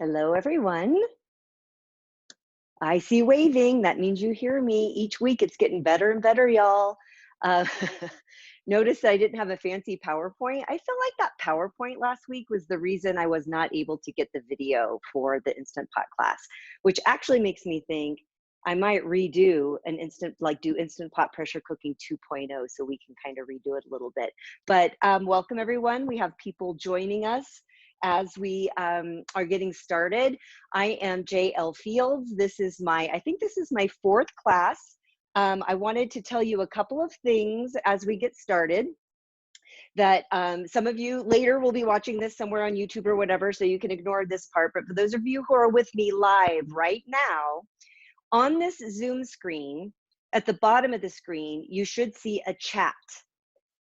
Hello, everyone. I see waving. That means you hear me. Each week it's getting better and better, y'all. Uh, notice I didn't have a fancy PowerPoint. I feel like that PowerPoint last week was the reason I was not able to get the video for the Instant Pot class, which actually makes me think I might redo an instant, like do Instant Pot Pressure Cooking 2.0 so we can kind of redo it a little bit. But welcome, everyone. We have people joining us as we are getting started. I am JL Fields. I think this is my fourth class. I wanted to tell you a couple of things as we get started that some of you later will be watching this somewhere on YouTube or whatever, so you can ignore this part. But for those of you who are with me live right now, on this Zoom screen, at the bottom of the screen, you should see a chat.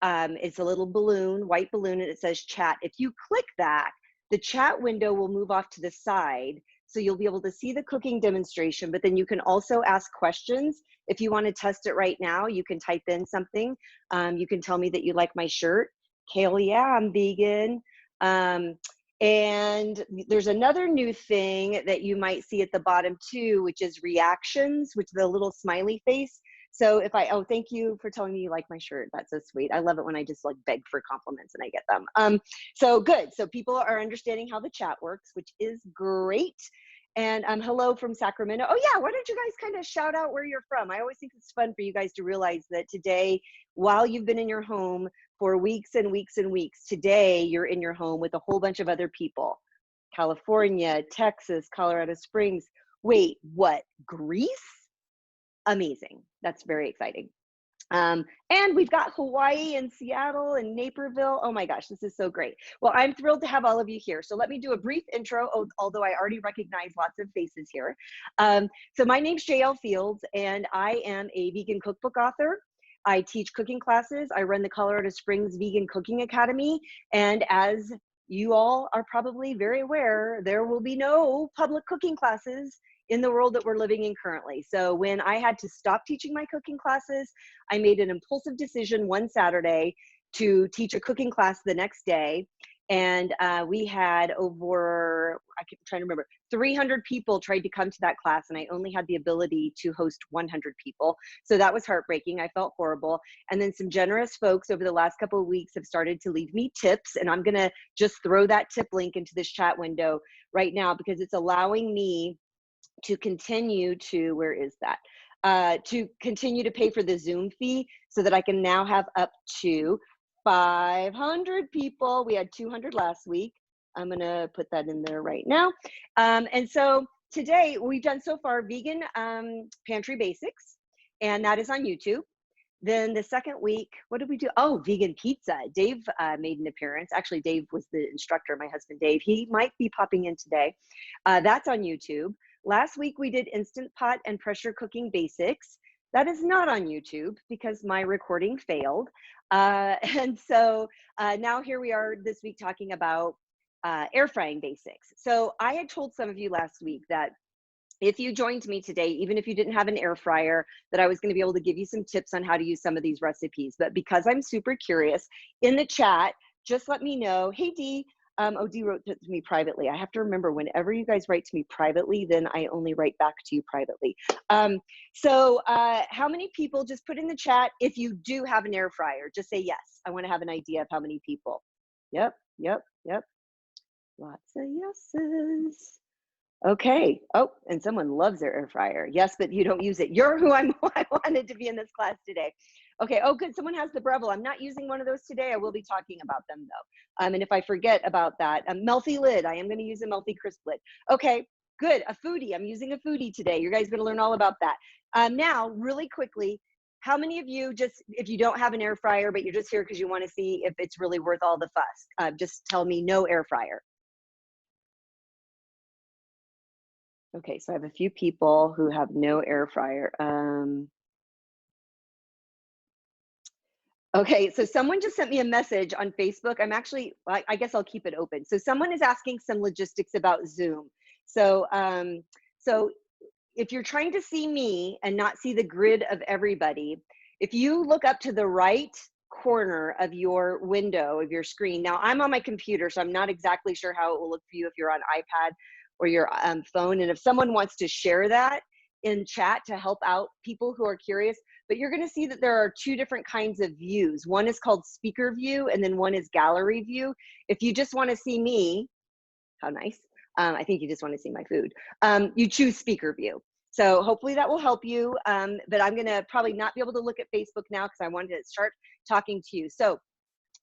It's a little balloon, white balloon, and it says chat. If you click that, the chat window will move off to the side. So you'll be able to see the cooking demonstration, but then you can also ask questions. If you want to test it right now, you can type in something. You can tell me that you like my shirt. Kale, yeah, I'm vegan. And there's another new thing that you might see at the bottom too, which is reactions, which is the little smiley face. So if oh, thank you for telling me you like my shirt. That's so sweet. I love it when I just like beg for compliments and I get them. So good. So people are understanding how the chat works, which is great. And hello from Sacramento. Oh yeah, why don't you guys kind of shout out where you're from? I always think it's fun for you guys to realize that today, while you've been in your home for weeks and weeks and weeks, today you're in your home with a whole bunch of other people. California, Texas, Colorado Springs. Wait, what? Greece? Amazing. That's very exciting. And we've got Hawaii and Seattle and Naperville. Oh my gosh, this is so great. Well, I'm thrilled to have all of you here. So let me do a brief intro, although I already recognize lots of faces here. So my name's JL Fields, and I am a vegan cookbook author. I teach cooking classes. I run the Colorado Springs Vegan Cooking Academy. And as you all are probably very aware, there will be no public cooking classes in the world that we're living in currently. So when I had to stop teaching my cooking classes, I made an impulsive decision one Saturday to teach a cooking class the next day. And we had over, I'm trying to remember, 300 people tried to come to that class, and I only had the ability to host 100 people. So that was heartbreaking. I felt horrible. And then some generous folks over the last couple of weeks have started to leave me tips, and I'm gonna just throw that tip link into this chat window right now because it's allowing me to continue to, where is that? To continue to pay for the Zoom fee so that I can now have up to 500 people. We had 200 last week. I'm gonna put that in there right now. And so today we've done so far vegan pantry basics, and that is on YouTube. Then the second week, what did we do? Oh, vegan pizza. Dave made an appearance. Actually, Dave was the instructor, my husband, Dave. He might be popping in today. That's on YouTube. Last week, we did Instant Pot and Pressure Cooking Basics. That is not on YouTube because my recording failed. And so now here we are this week talking about air frying basics. So I had told some of you last week that if you joined me today, even if you didn't have an air fryer, that I was going to be able to give you some tips on how to use some of these recipes. But because I'm super curious, in the chat, just let me know. Hey, Dee. Oh, Dee wrote to me privately. I have to remember, whenever you guys write to me privately, then I only write back to you privately. So how many people, just put in the chat if you do have an air fryer. Just say yes. I want to have an idea of how many people. Yep, yep, yep. Lots of yeses. Okay. Oh, and someone loves their air fryer. Yes, but you don't use it. You're who I wanted to be in this class today. Okay. Oh, good. Someone has the Breville. I'm not using one of those today. I will be talking about them though. And if I forget about that, Melty lid. I am going to use a Melty crisp lid. Okay. Good. A Foodi. I'm using a Foodi today. You guys are going to learn all about that. Now, really quickly, how many of you just, if you don't have an air fryer, but you're just here because you want to see if it's really worth all the fuss, just tell me no air fryer. Okay, so I have a few people who have no air fryer. Okay, so someone just sent me a message on Facebook. I guess I'll keep it open. So someone is asking some logistics about Zoom. So, so if you're trying to see me and not see the grid of everybody, if you look up to the right corner of your window, of your screen, now I'm on my computer, so I'm not exactly sure how it will look for you if you're on iPad or your phone. And if someone wants to share that in chat to help out people who are curious, but you're going to see that there are two different kinds of views. One is called speaker view, and then one is gallery view. If you just want to see me, how nice. I think you just want to see my food. You choose speaker view. So hopefully that will help you. But I'm going to probably not be able to look at Facebook now because I wanted to start talking to you. So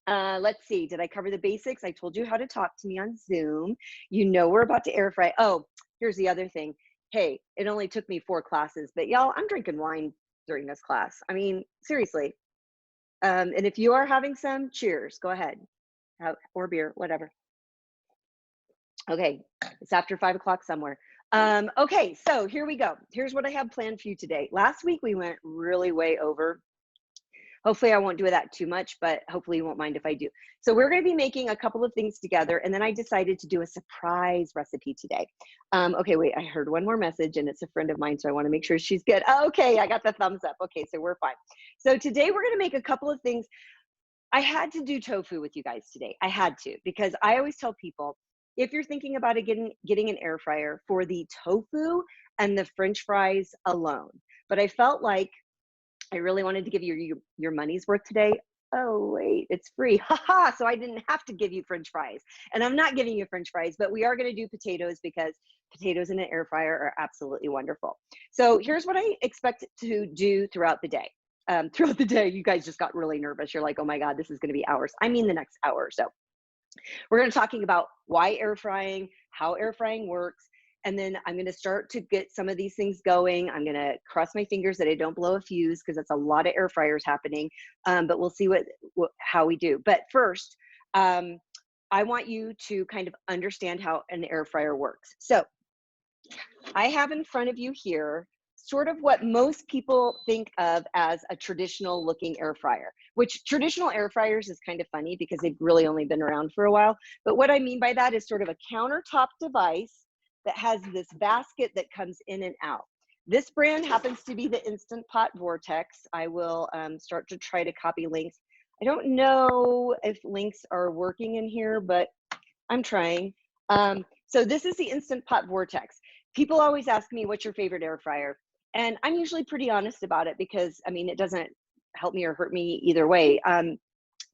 let's see, did I cover the basics? I told you how to talk to me on Zoom. You know we're about to air fry. Oh, here's the other thing. Hey, it only took me 4 classes, but y'all, I'm drinking wine during this class. I mean, seriously. And if you are having some, cheers, go ahead. Or beer, whatever. Okay, it's after 5 o'clock somewhere. Okay, so here we go. Here's what I have planned for you today. Last week we went really way over. Hopefully I won't do that too much, but hopefully you won't mind if I do. So we're going to be making a couple of things together, and then I decided to do a surprise recipe today. Okay, wait, I heard one more message, and it's a friend of mine, so I want to make sure she's good. Oh, okay, I got the thumbs up. Okay, so we're fine. So today we're going to make a couple of things. I had to do tofu with you guys today. I had to, because I always tell people, if you're thinking about getting an air fryer, for the tofu and the French fries alone. But I felt like I really wanted to give you your money's worth today. Oh, wait, it's free. Haha, so I didn't have to give you French fries. And I'm not giving you French fries, but we are going to do potatoes because potatoes in an air fryer are absolutely wonderful. So here's what I expect to do throughout the day. Throughout the day, you guys just got really nervous. You're like, oh my God, this is going to be hours. I mean, the next hour or so. We're going to be talking about why air frying, how air frying works. And then I'm going to start to get some of these things going. I'm going to cross my fingers that I don't blow a fuse because that's a lot of air fryers happening. But we'll see how we do. But first, I want you to kind of understand how an air fryer works. So I have in front of you here sort of what most people think of as a traditional looking air fryer, which traditional air fryers is kind of funny because they've really only been around for a while. But what I mean by that is sort of a countertop device that has this basket that comes in and out. This brand happens to be the Instant Pot Vortex. I will start to try to copy links. I don't know if links are working in here, but I'm trying. So this is the Instant Pot Vortex. People always ask me, what's your favorite air fryer? And I'm usually pretty honest about it because, I mean, it doesn't help me or hurt me either way.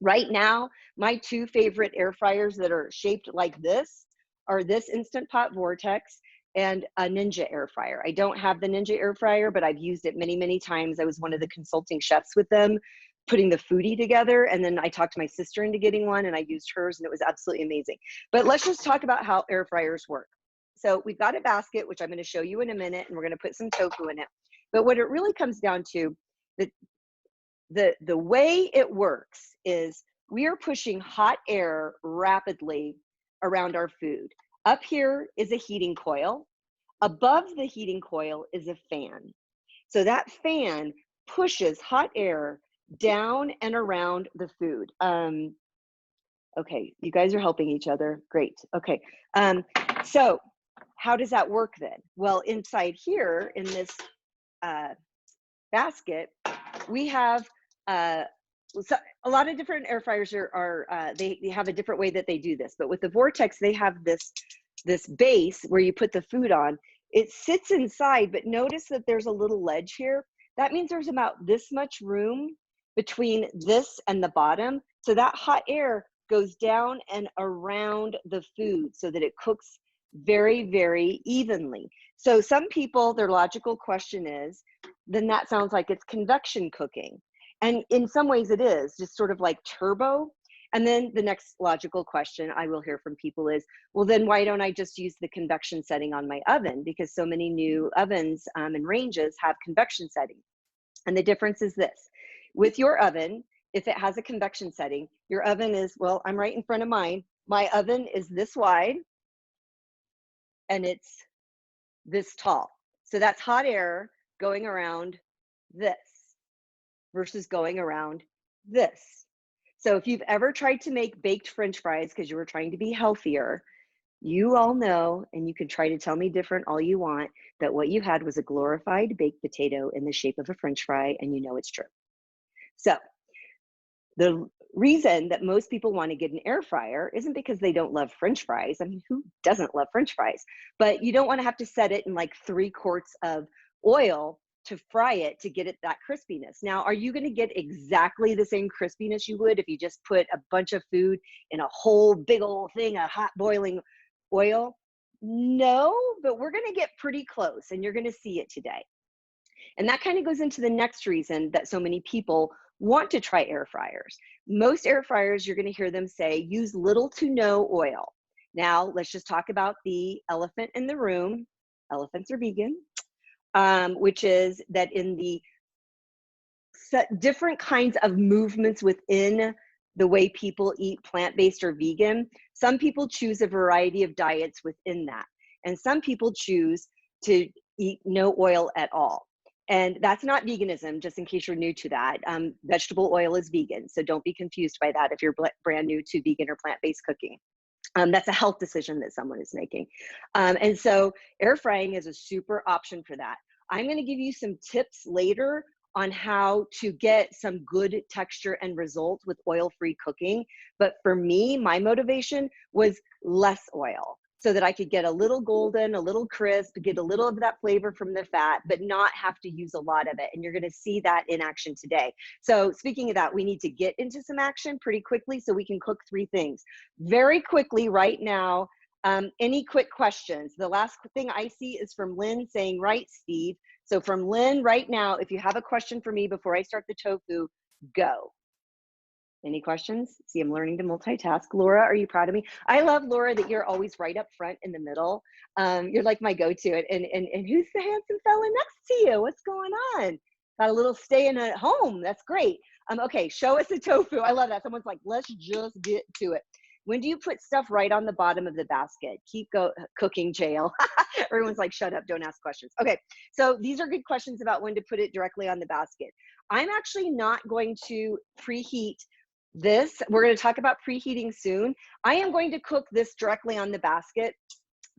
Right now, my 2 favorite air fryers that are shaped like this are this Instant Pot Vortex and a Ninja air fryer. I don't have the Ninja air fryer, but I've used it many, many times. I was one of the consulting chefs with them, putting the Foodi together. And then I talked my sister into getting one and I used hers and it was absolutely amazing. But let's just talk about how air fryers work. So we've got a basket, which I'm going to show you in a minute, and we're going to put some tofu in it. But what it really comes down to, the way it works is we are pushing hot air rapidly around our food. Up here is a heating coil. Above the heating coil is a fan. So that fan pushes hot air down and around the food. Okay, you guys are helping each other. Great. Okay. So how does that work then? Well, inside here in this basket, we have a lot of different air fryers they have a different way that they do this. But with the Vortex, they have this base where you put the food on. It sits inside, but notice that there's a little ledge here. That means there's about this much room between this and the bottom. So that hot air goes down and around the food so that it cooks very, very evenly. So some people, their logical question is, then that sounds like it's convection cooking. And in some ways it is, just sort of like turbo. And then the next logical question I will hear from people is, well, then why don't I just use the convection setting on my oven? Because so many new ovens and ranges have convection setting. And the difference is this. With your oven, if it has a convection setting, your oven is, well, I'm right in front of mine. My oven is this wide and it's this tall. So that's hot air going around this versus going around this. So if you've ever tried to make baked French fries because you were trying to be healthier, you all know, and you can try to tell me different all you want, that what you had was a glorified baked potato in the shape of a French fry, and you know it's true. So the reason that most people want to get an air fryer isn't because they don't love French fries. I mean, who doesn't love French fries? But you don't want to have to set it in like 3 quarts of oil to fry it to get it that crispiness. Now, are you going to get exactly the same crispiness you would if you just put a bunch of food in a whole big old thing of hot boiling oil? No, but we're going to get pretty close, and you're going to see it today. And that kind of goes into the next reason that so many people want to try air fryers. Most air fryers, you're going to hear them say, use little to no oil. Now, let's just talk about the elephant in the room. Elephants are vegan, which is that in the different kinds of movements within the way people eat plant-based or vegan, some people choose a variety of diets within that. And some people choose to eat no oil at all. And that's not veganism, just in case you're new to that. Vegetable oil is vegan, so don't be confused by that if you're brand new to vegan or plant-based cooking. That's a health decision that someone is making. And so air frying is a super option for that. I'm going to give you some tips later on how to get some good texture and results with oil-free cooking. But for me, my motivation was less oil so that I could get a little golden, a little crisp, get a little of that flavor from the fat, but not have to use a lot of it. And you're going to see that in action today. So speaking of that, we need to get into some action pretty quickly so we can cook 3 things. Very quickly right now, any quick questions? The last thing I see is from Lynn saying, right, Steve. So from Lynn right now, if you have a question for me before I start the tofu, go. Any questions? See, I'm learning to multitask. Laura, are you proud of me? I love, Laura, that you're always right up front in the middle. You're like my go-to. And who's the handsome fella next to you? What's going on? Got a little staying at home. That's great. Okay, show us the tofu. I love that. Someone's like, let's just get to it. When do you put stuff right on the bottom of the basket? Keep cooking, jail. Everyone's like, shut up, don't ask questions. Okay, so these are good questions about when to put it directly on the basket. I'm actually not going to preheat this. We're going to talk about preheating soon. I am going to cook this directly on the basket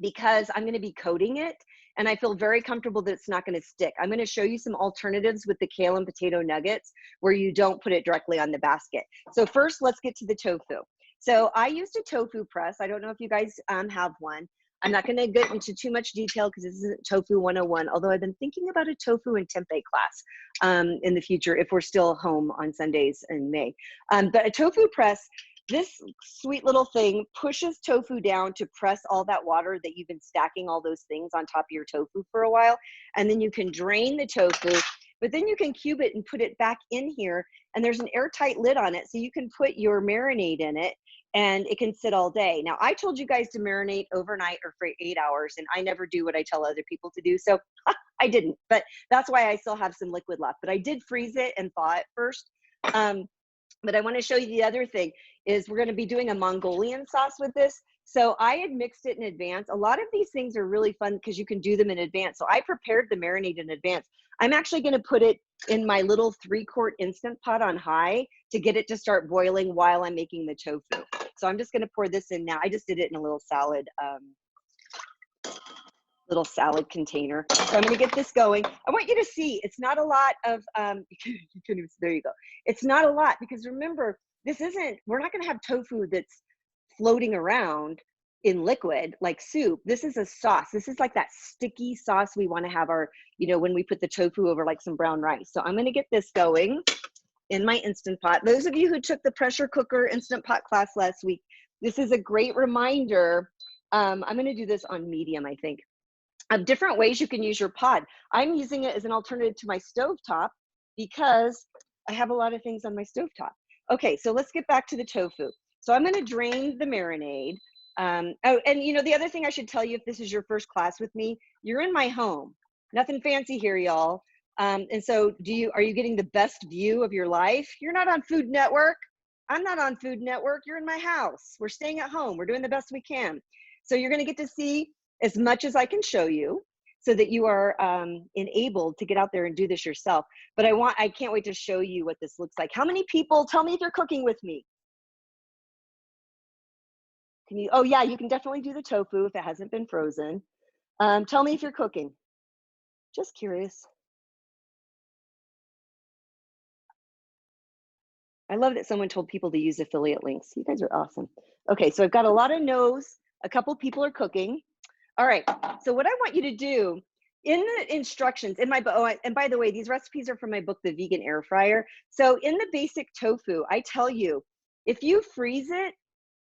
because I'm going to be coating it, and I feel very comfortable that it's not going to stick. I'm going to show you some alternatives with the kale and potato nuggets where you don't put it directly on the basket. So first, let's get to the tofu. So I used a tofu press. I don't know if you guys have one. I'm not going to get into too much detail because this isn't Tofu 101, although I've been thinking about a tofu and tempeh class in the future if we're still home on Sundays in May. But a tofu press, this sweet little thing pushes tofu down to press all that water that you've been stacking all those things on top of your tofu for a while. And then you can drain the tofu, but then you can cube it and put it back in here. And there's an airtight lid on it, so you can put your marinade in it and it can sit all day. Now, I told you guys to marinate overnight or for 8 hours, and I never do what I tell other people to do, so I didn't. But that's why I still have some liquid left. But I did freeze it and thaw it first. But I want to show you the other thing is we're going to be doing a Mongolian sauce with this. So I had mixed it in advance. A lot of these things are really fun because you can do them in advance. So I prepared the marinade in advance. I'm actually going to put it in my little 3-quart Instant Pot on high to get it to start boiling while I'm making the tofu. So I'm just going to pour this in now. I just did it in a little salad container. So I'm going to get this going. I want you to see, it's not a lot of, there you go. It's not a lot because remember, we're not going to have tofu that's floating around in liquid like soup. This is a sauce. This is like that sticky sauce we want to have when we put the tofu over like some brown rice. So I'm going to get this going in my Instant Pot. Those of you who took the pressure cooker Instant Pot class last week, this is a great reminder. I'm going to do this on medium, I think, of different ways you can use your pot. I'm using it as an alternative to my stovetop because I have a lot of things on my stovetop. Okay, so let's get back to the tofu. So I'm going to drain the marinade. And the other thing I should tell you, if this is your first class with me, you're in my home. Nothing fancy here, y'all. And so are you getting the best view of your life? You're not on Food Network. I'm not on Food Network. You're in my house. We're staying at home. We're doing the best we can. So you're going to get to see as much as I can show you so that you are enabled to get out there and do this yourself. But I can't wait to show you what this looks like. How many people, tell me if you're cooking with me. Oh yeah, you can definitely do the tofu if it hasn't been frozen. Tell me if you're cooking. Just curious. I love that someone told people to use affiliate links. You guys are awesome. Okay, so I've got a lot of no's. A couple people are cooking. All right, so what I want you to do in the instructions in my book, oh, and by the way, these recipes are from my book, The Vegan Air Fryer. So in the basic tofu, I tell you, if you freeze it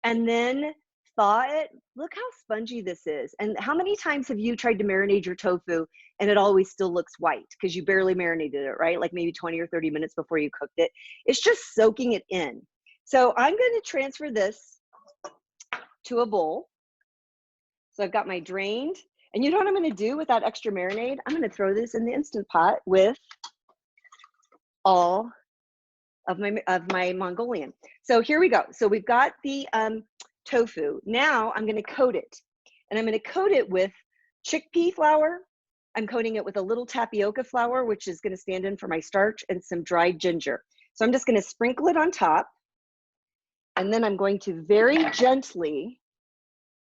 and then thaw it, look how spongy this is. And how many times have you tried to marinate your tofu and it always still looks white because you barely marinated it, right? Like maybe 20 or 30 minutes before you cooked it. It's just soaking it in. So I'm going to transfer this to a bowl. So I've got my drained, and you know what I'm going to do with that extra marinade? I'm going to throw this in the Instant Pot with all of my Mongolian. So here we go. So we've got the tofu. Now I'm going to coat it, and I'm going to coat it with chickpea flour. I'm coating it with a little tapioca flour, which is going to stand in for my starch, and some dried ginger. So I'm just going to sprinkle it on top, and then I'm going to very gently,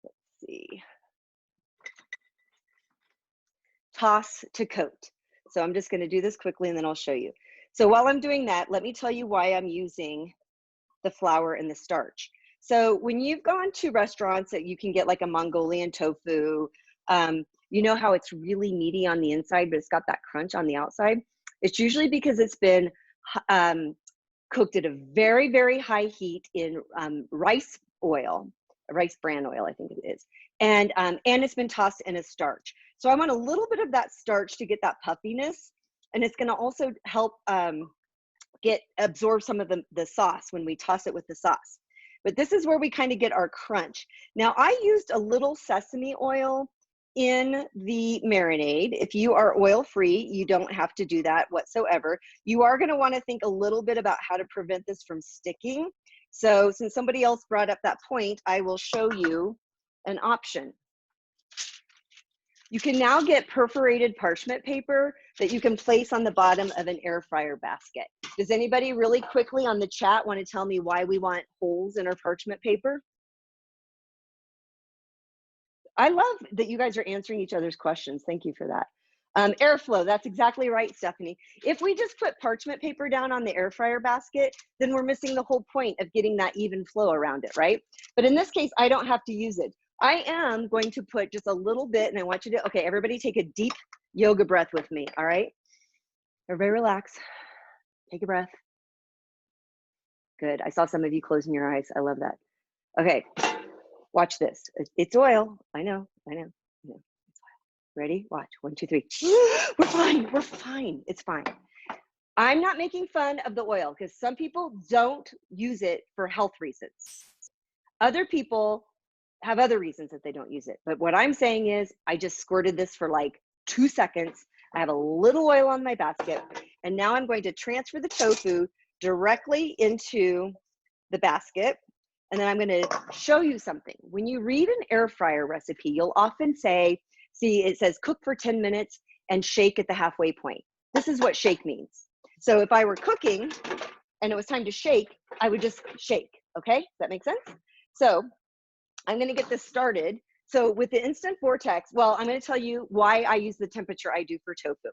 let's see, toss to coat. So I'm just going to do this quickly and then I'll show you. So while I'm doing that, let me tell you why I'm using the flour and the starch. So when you've gone to restaurants that you can get like a Mongolian tofu, you know how it's really meaty on the inside, but it's got that crunch on the outside. It's usually because it's been cooked at a very, very high heat in rice oil, rice bran oil, I think it is. And it's been tossed in a starch. So I want a little bit of that starch to get that puffiness. And it's gonna also help absorb some of the sauce when we toss it with the sauce. But this is where we kind of get our crunch. Now I used a little sesame oil in the marinade. If you are oil-free, you don't have to do that whatsoever. You are gonna wanna think a little bit about how to prevent this from sticking. So since somebody else brought up that point, I will show you an option. You can now get perforated parchment paper that you can place on the bottom of an air fryer basket. Does anybody really quickly on the chat want to tell me why we want holes in our parchment paper? I love that you guys are answering each other's questions. Thank you for that. Airflow, that's exactly right, Stephanie. If we just put parchment paper down on the air fryer basket, then we're missing the whole point of getting that even flow around it, right? But in this case, I don't have to use it. I am going to put just a little bit, and I want you to, okay, everybody take a deep yoga breath with me, all right? Everybody relax, take a breath. Good, I saw some of you closing your eyes, I love that. Okay, watch this, it's oil, I know. It's oil. Ready, watch, 1, 2, 3. We're fine, it's fine. I'm not making fun of the oil because some people don't use it for health reasons. Other people have other reasons that they don't use it. But what I'm saying is I just squirted this for like 2 seconds. I have a little oil on my basket. And now I'm going to transfer the tofu directly into the basket. And then I'm going to show you something. When you read an air fryer recipe, you'll often say, see, it says cook for 10 minutes and shake at the halfway point. This is what shake means. So if I were cooking and it was time to shake, I would just shake. Okay, does that make sense? So I'm going to get this started. So with the Instant Vortex, well, I'm going to tell you why I use the temperature I do for tofu.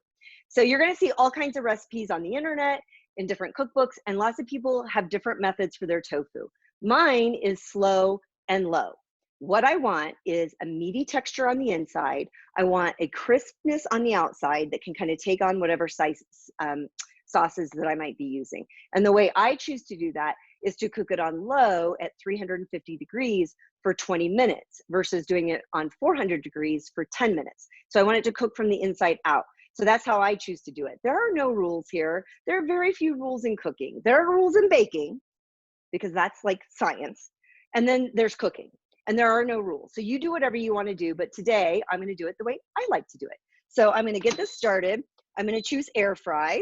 So you're going to see all kinds of recipes on the internet, in different cookbooks, and lots of people have different methods for their tofu. Mine is slow and low. What I want is a meaty texture on the inside. I want a crispness on the outside that can kind of take on whatever size sauces that I might be using. And the way I choose to do that is to cook it on low at 350 degrees for 20 minutes versus doing it on 400 degrees for 10 minutes. So I want it to cook from the inside out. So that's how I choose to do it. There are no rules here. There are very few rules in cooking. There are rules in baking because that's like science. And then there's cooking and there are no rules. So you do whatever you want to do, but today I'm going to do it the way I like to do it. So I'm going to get this started. I'm going to choose air fry.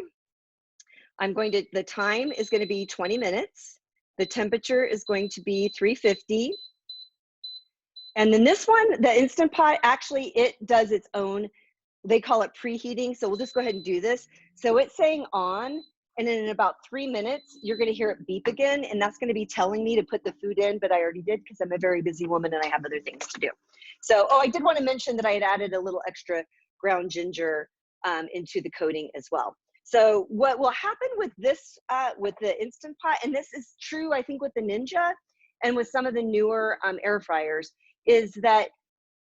The time is going to be 20 minutes. The temperature is going to be 350. And then this one, the Instant Pot, actually it does its own, they call it preheating. So we'll just go ahead and do this. So it's saying on, and then in about 3 minutes, you're going to hear it beep again. And that's going to be telling me to put the food in, but I already did because I'm a very busy woman and I have other things to do. So, oh, I did want to mention that I had added a little extra ground ginger into the coating as well. So what will happen with this, with the Instant Pot, and this is true, I think, with the Ninja and with some of the newer air fryers, is that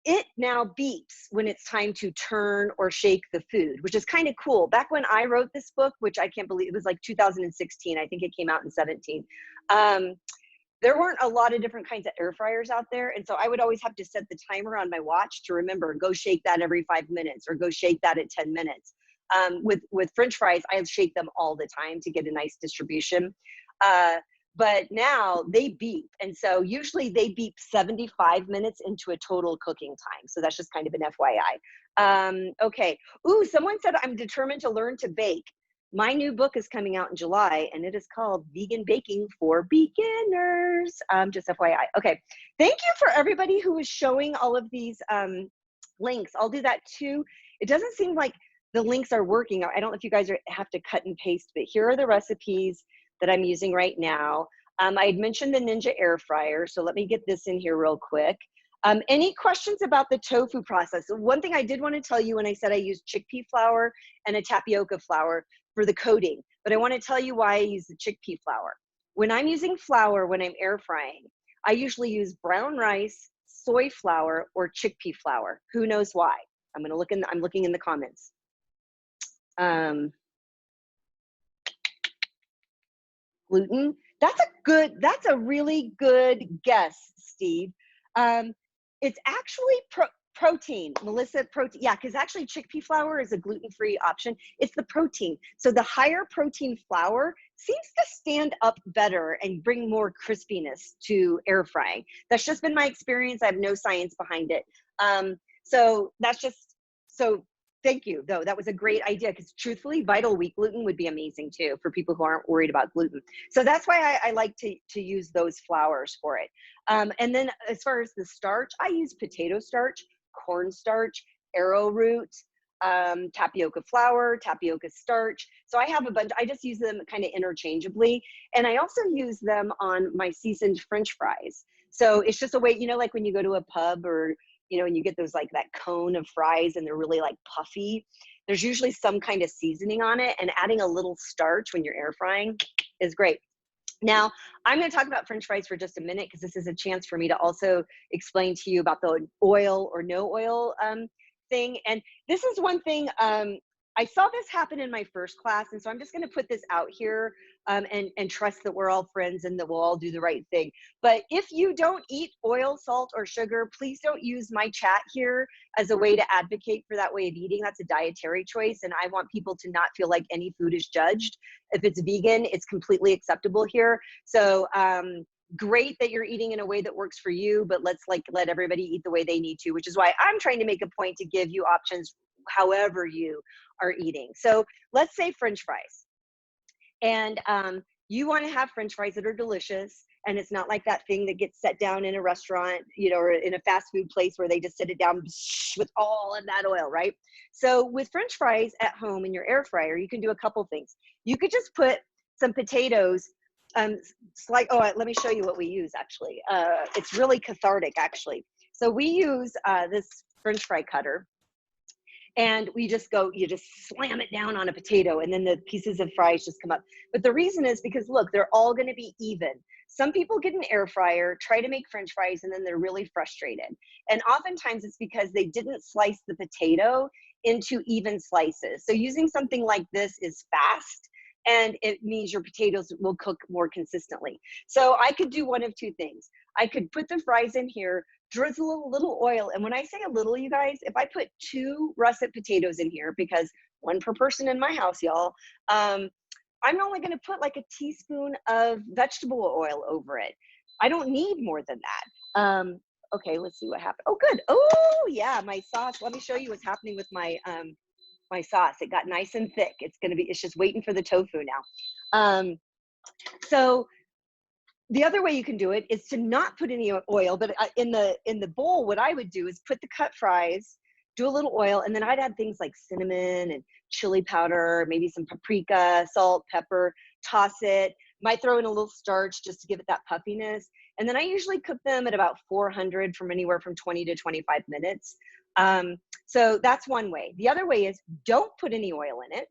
it now beeps when it's time to turn or shake the food, which is kind of cool. Back when I wrote this book, which I can't believe, it was like 2016, I think it came out in 17. There weren't a lot of different kinds of air fryers out there. And so I would always have to set the timer on my watch to remember, go shake that every 5 minutes or go shake that at 10 minutes. With French fries, I shake them all the time to get a nice distribution. But now they beep. And so usually they beep 75 minutes into a total cooking time. So that's just kind of an FYI. Okay. Ooh, someone said, I'm determined to learn to bake. My new book is coming out in July, and it is called Vegan Baking for Beginners. Just FYI. Okay. Thank you for everybody who is showing all of these links. I'll do that too. It doesn't seem like the links are working. I don't know if you guys have to cut and paste, but here are the recipes that I'm using right now. I had mentioned the Ninja air fryer, so let me get this in here real quick. Any questions about the tofu process? One thing I did want to tell you when I said I used chickpea flour and a tapioca flour for the coating, but I want to tell you why I use the chickpea flour. When I'm using flour, when I'm air frying, I usually use brown rice, soy flour, or chickpea flour. Who knows why? I'm looking in the comments. Gluten. That's a really good guess, Steve. It's actually protein, Melissa, protein. Yeah, because actually chickpea flour is a gluten-free option. It's the protein. So the higher protein flour seems to stand up better and bring more crispiness to air frying. That's just been my experience. I have no science behind it. So that's just, so thank you, though. That was a great idea, because truthfully, Vital Wheat gluten would be amazing too for people who aren't worried about gluten. So that's why I like to use those flours for it. And then as far as the starch, I use potato starch, cornstarch, arrowroot, tapioca flour, tapioca starch. So I have a bunch. I just use them kind of interchangeably. And I also use them on my seasoned French fries. So it's just a way, you know, like when you go to a pub or, you know, and you get those, like that cone of fries and they're really like puffy, there's usually some kind of seasoning on it, and adding a little starch when you're air frying is great. Now, I'm going to talk about French fries for just a minute, because this is a chance for me to also explain to you about the oil or no oil thing. And this is one thing, I saw this happen in my first class, and so I'm just going to put this out here and trust that we're all friends and that we'll all do the right thing. But if you don't eat oil, salt, or sugar, please don't use my chat here as a way to advocate for that way of eating. That's a dietary choice, and I want people to not feel like any food is judged. If it's vegan, it's completely acceptable here. So great that you're eating in a way that works for you, but let's let everybody eat the way they need to, which is why I'm trying to make a point to give you options however you are eating. So let's say French fries. And you want to have French fries that are delicious, and it's not like that thing that gets set down in a restaurant, you know, or in a fast food place where they just sit it down with all of that oil, right? So with French fries at home in your air fryer, you can do a couple things. You could just put some potatoes, let me show you what we use actually. It's really cathartic actually. So we use this French fry cutter. And you just slam it down on a potato, and then the pieces of fries just come up. But the reason is because, look, they're all going to be even. Some people get an air fryer, try to make French fries, and then they're really frustrated. And oftentimes it's because they didn't slice the potato into even slices. So using something like this is fast, and it means your potatoes will cook more consistently. So I could do one of two things. I could put the fries in here, drizzle a little oil. And when I say a little, you guys, if I put 2 russet potatoes in here, because 1 per person in my house, y'all, I'm only going to put like a teaspoon of vegetable oil over it. I don't need more than that. Okay, let's see what happened. Oh, good. Oh, yeah, my sauce. Let me show you what's happening with my my sauce. It got nice and thick. It's just waiting for the tofu now. So the other way you can do it is to not put any oil, but in the bowl, what I would do is put the cut fries, do a little oil, and then I'd add things like cinnamon and chili powder, maybe some paprika, salt, pepper, toss it. Might throw in a little starch just to give it that puffiness. And then I usually cook them at about 400 from anywhere from 20 to 25 minutes. So that's one way. The other way is don't put any oil in it.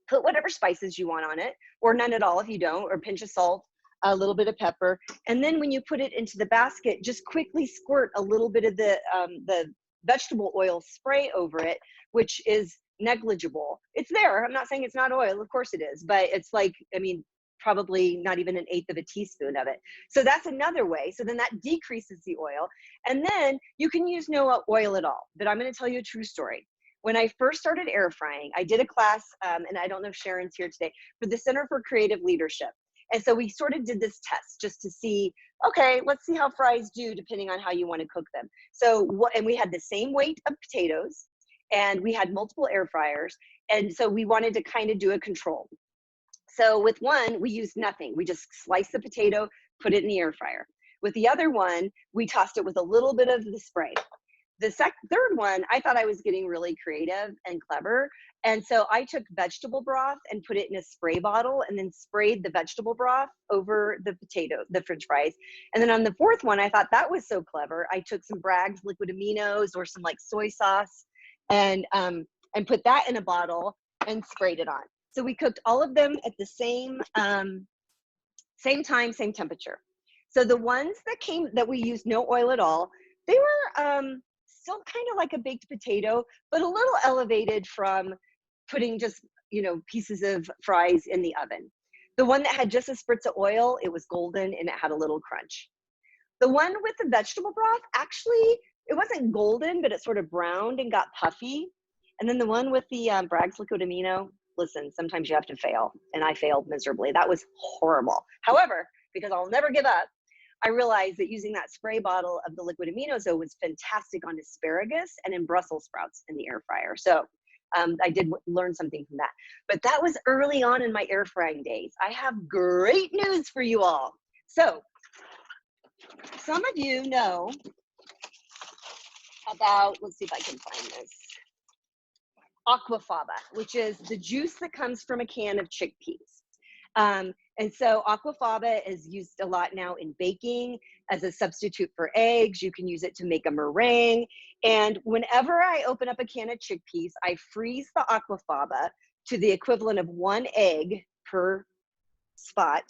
Put whatever spices you want on it, or none at all if you don't, or a pinch of salt, a little bit of pepper. And then when you put it into the basket, just quickly squirt a little bit of the vegetable oil spray over it, which is negligible. It's there. I'm not saying it's not oil. Of course it is. But it's like, I mean, probably not even 1/8 of a teaspoon of it. So that's another way. So then that decreases the oil. And then you can use no oil at all. But I'm going to tell you a true story. When I first started air frying, I did a class, and I don't know if Sharon's here today, for the Center for Creative Leadership. And so we sort of did this test just to see, okay, let's see how fries do depending on how you want to cook them. So, and we had the same weight of potatoes, and we had multiple air fryers. And so we wanted to kind of do a control. So with one, we used nothing. We just sliced the potato, put it in the air fryer. With the other one, we tossed it with a little bit of the spray. The third one, I thought I was getting really creative and clever. And so I took vegetable broth and put it in a spray bottle and then sprayed the vegetable broth over the the French fries. And then on the fourth one, I thought that was so clever. I took some Bragg's liquid aminos or some like soy sauce and put that in a bottle and sprayed it on. So we cooked all of them at the same time, same temperature. So the ones that we used no oil at all, they were still kind of like a baked potato, but a little elevated from putting just, pieces of fries in the oven. The one that had just a spritz of oil, it was golden and it had a little crunch. The one with the vegetable broth, actually, it wasn't golden, but it sort of browned and got puffy. And then the one with the Bragg's liquid amino, listen, sometimes you have to fail. And I failed miserably. That was horrible. However, because I'll never give up, I realized that using that spray bottle of the liquid aminos was fantastic on asparagus and in Brussels sprouts in the air fryer. So I did learn something from that. But that was early on in my air frying days. I have great news for you all. So some of you know about, let's see if I can find this, aquafaba, which is the juice that comes from a can of chickpeas. And so aquafaba is used a lot now in baking as a substitute for eggs. You can use it to make a meringue. And whenever I open up a can of chickpeas, I freeze the aquafaba to the equivalent of 1 egg per spot,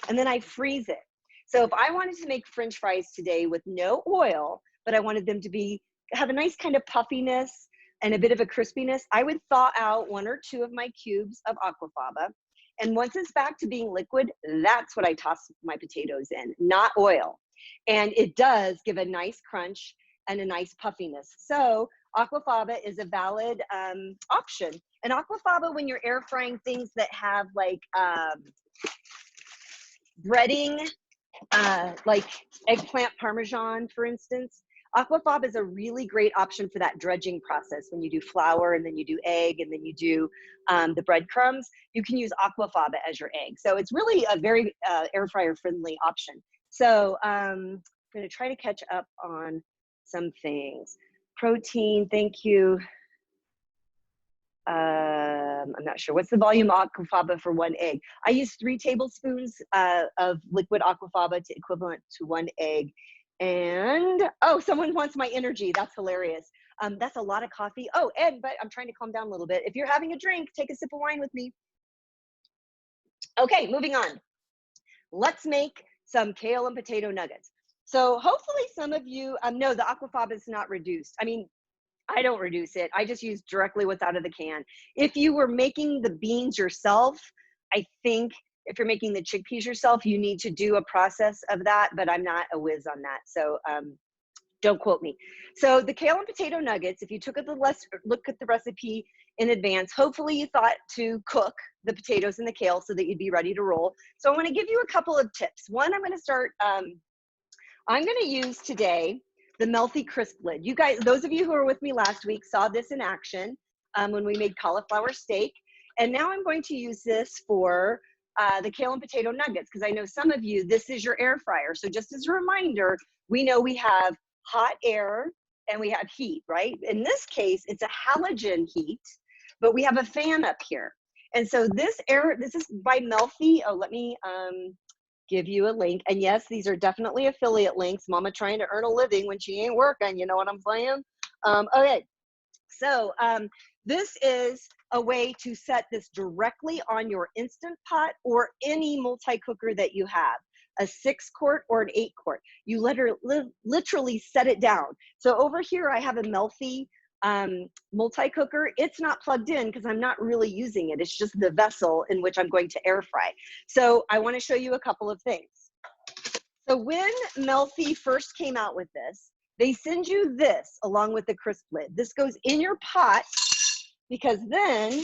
and then I freeze it. So if I wanted to make French fries today with no oil, but I wanted them to have a nice kind of puffiness and a bit of a crispiness, I would thaw out 1 or 2 of my cubes of aquafaba. And once it's back to being liquid, that's what I toss my potatoes in, not oil. And it does give a nice crunch and a nice puffiness. So aquafaba is a valid option. And aquafaba, when you're air frying things that have like breading, like eggplant parmesan, for instance, aquafaba is a really great option for that dredging process. When you do flour and then you do egg and then you do the breadcrumbs, you can use aquafaba as your egg. So it's really a very air fryer friendly option. So I'm going to try to catch up on some things. Protein, thank you. I'm not sure. What's the volume of aquafaba for 1 egg? I use 3 tablespoons of liquid aquafaba to equivalent to 1 egg. And, oh, someone wants my energy. That's hilarious. That's a lot of coffee. Oh, Ed, but I'm trying to calm down a little bit. If you're having a drink, take a sip of wine with me. Okay, moving on. Let's make some kale and potato nuggets. So hopefully some of you know the aquafaba is not reduced. I mean, I don't reduce it. I just use directly what's out of the can. If you were making the beans yourself, I think if you're making the chickpeas yourself, you need to do a process of that, but I'm not a whiz on that. So don't quote me. So the kale and potato nuggets, if you look at the recipe in advance, hopefully you thought to cook the potatoes and the kale so that you'd be ready to roll. So I want to give you a couple of tips. One, I'm going to start, I'm going to use today the Melty Crisp lid. You guys, those of you who were with me last week saw this in action when we made cauliflower steak. And now I'm going to use this for the kale and potato nuggets, because I know some of you, this is your air fryer. So just as a reminder, we know we have hot air and we have heat, right? In this case, it's a halogen heat, but we have a fan up here. And so this is by Melty. Oh, let me give you a link. And yes, these are definitely affiliate links. Mama trying to earn a living when she ain't working, you know what I'm saying? Okay, so this is a way to set this directly on your Instant Pot or any multi-cooker that you have, a 6-quart or an 8-quart. You literally set it down. So over here, I have a Melfi multi-cooker. It's not plugged in because I'm not really using it. It's just the vessel in which I'm going to air fry. So I want to show you a couple of things. So when Melfi first came out with this, they send you this along with the crisp lid. This goes in your pot because then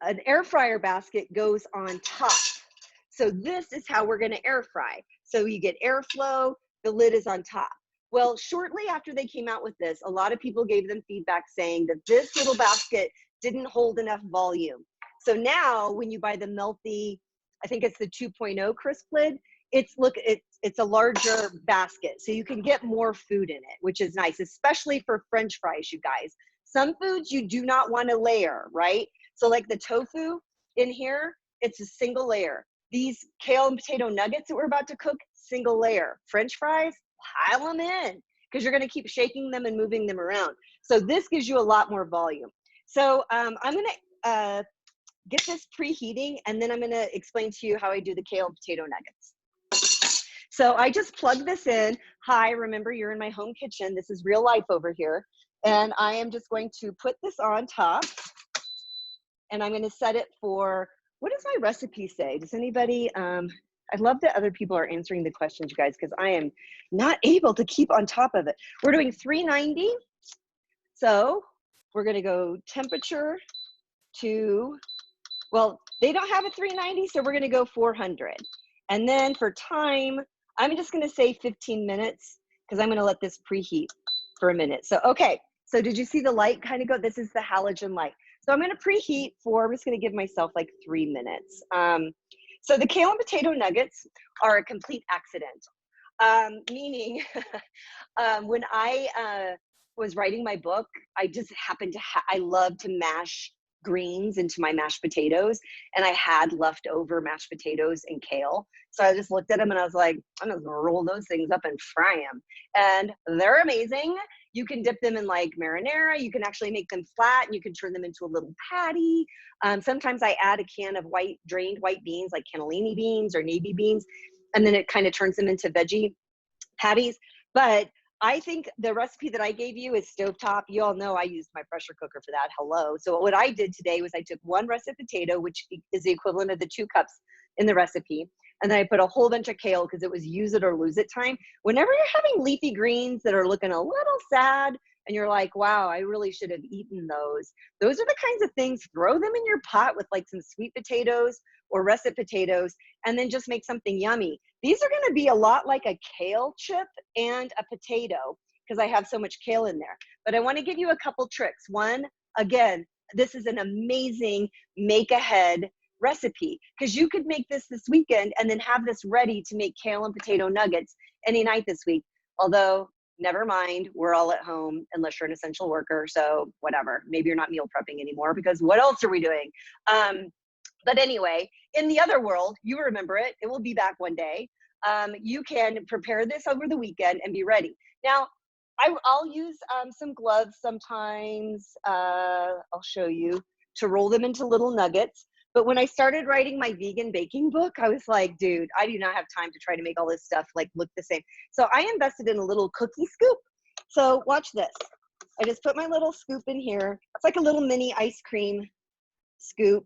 an air fryer basket goes on top. So this is how we're going to air fry. So you get airflow, the lid is on top. Well, shortly after they came out with this, a lot of people gave them feedback saying that this little basket didn't hold enough volume. So now when you buy the Melfi, I think it's the 2.0 crisp lid, it's a larger basket. So you can get more food in it, which is nice, especially for French fries, you guys. Some foods you do not want to layer, right? So like the tofu in here, it's a single layer. These kale and potato nuggets that we're about to cook, single layer. French fries, pile them in because you're going to keep shaking them and moving them around. So this gives you a lot more volume. So I'm going to get this preheating, and then I'm going to explain to you how I do the kale and potato nuggets. So I just plug this in. Hi, remember you're in my home kitchen. This is real life over here. And I am just going to put this on top, and I'm going to set it for, what does my recipe say? Does anybody, I love that other people are answering the questions, you guys, because I am not able to keep on top of it. We're doing 390. So we're going to go temperature to, well, they don't have a 390, so we're going to go 400. And then for time, I'm just going to say 15 minutes because I'm going to let this preheat for a minute. So, okay. So did you see the light kind of go? This is the halogen light. So I'm going to preheat for, I'm just going to give myself like 3 minutes. So the kale and potato nuggets are a complete accident, meaning when I was writing my book, I just happened to, I love to mash greens into my mashed potatoes, and I had leftover mashed potatoes and kale. So I just looked at them and I was like, I'm just gonna roll those things up and fry them. And they're amazing. You can dip them in like marinara. You can actually make them flat and you can turn them into a little patty. Sometimes I add a can of drained white beans, like cannellini beans or navy beans, and then it kind of turns them into veggie patties. But I think the recipe that I gave you is stovetop. You all know I used my pressure cooker for that. Hello. So what I did today was I took 1 russet potato, which is the equivalent of the 2 cups in the recipe. And then I put a whole bunch of kale because it was use it or lose it time. Whenever you're having leafy greens that are looking a little sad and you're like, wow, I really should have eaten those. Those are the kinds of things, throw them in your pot with like some sweet potatoes or russet potatoes, and then just make something yummy. These are gonna be a lot like a kale chip and a potato because I have so much kale in there. But I wanna give you a couple tricks. One, again, this is an amazing make ahead recipe because you could make this weekend and then have this ready to make kale and potato nuggets any night this week. Although, never mind, we're all at home unless you're an essential worker, so whatever. Maybe you're not meal prepping anymore because what else are we doing? But anyway, in the other world, you remember it. It will be back one day. You can prepare this over the weekend and be ready. Now, I'll use some gloves sometimes. I'll show you to roll them into little nuggets. But when I started writing my vegan baking book, I was like, dude, I do not have time to try to make all this stuff like look the same. So I invested in a little cookie scoop. So watch this. I just put my little scoop in here. It's like a little mini ice cream scoop.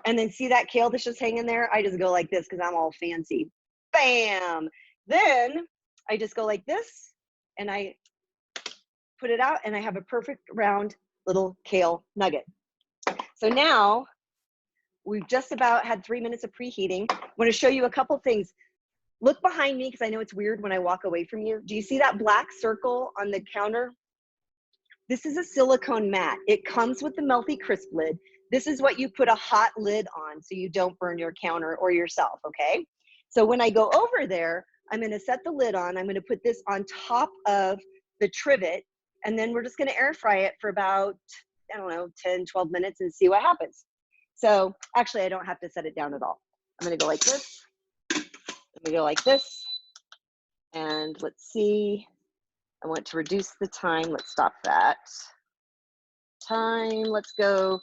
And then see that kale that's just hanging there? I just go like this because I'm all fancy. Bam! Then I just go like this and I put it out and I have a perfect round little kale nugget. So now we've just about had 3 minutes of preheating. I want to show you a couple things. Look behind me because I know it's weird when I walk away from you. Do you see that black circle on the counter? This is a silicone mat. It comes with the Melfi crisp lid. This is what you put a hot lid on so you don't burn your counter or yourself, okay? So when I go over there, I'm gonna set the lid on. I'm gonna put this on top of the trivet, and then we're just gonna air fry it for about, I don't know, 10, 12 minutes and see what happens. So actually, I don't have to set it down at all. I'm gonna go like this. I'm gonna go like this. And let's see. I want to reduce the time. Let's stop that. time. Let's go.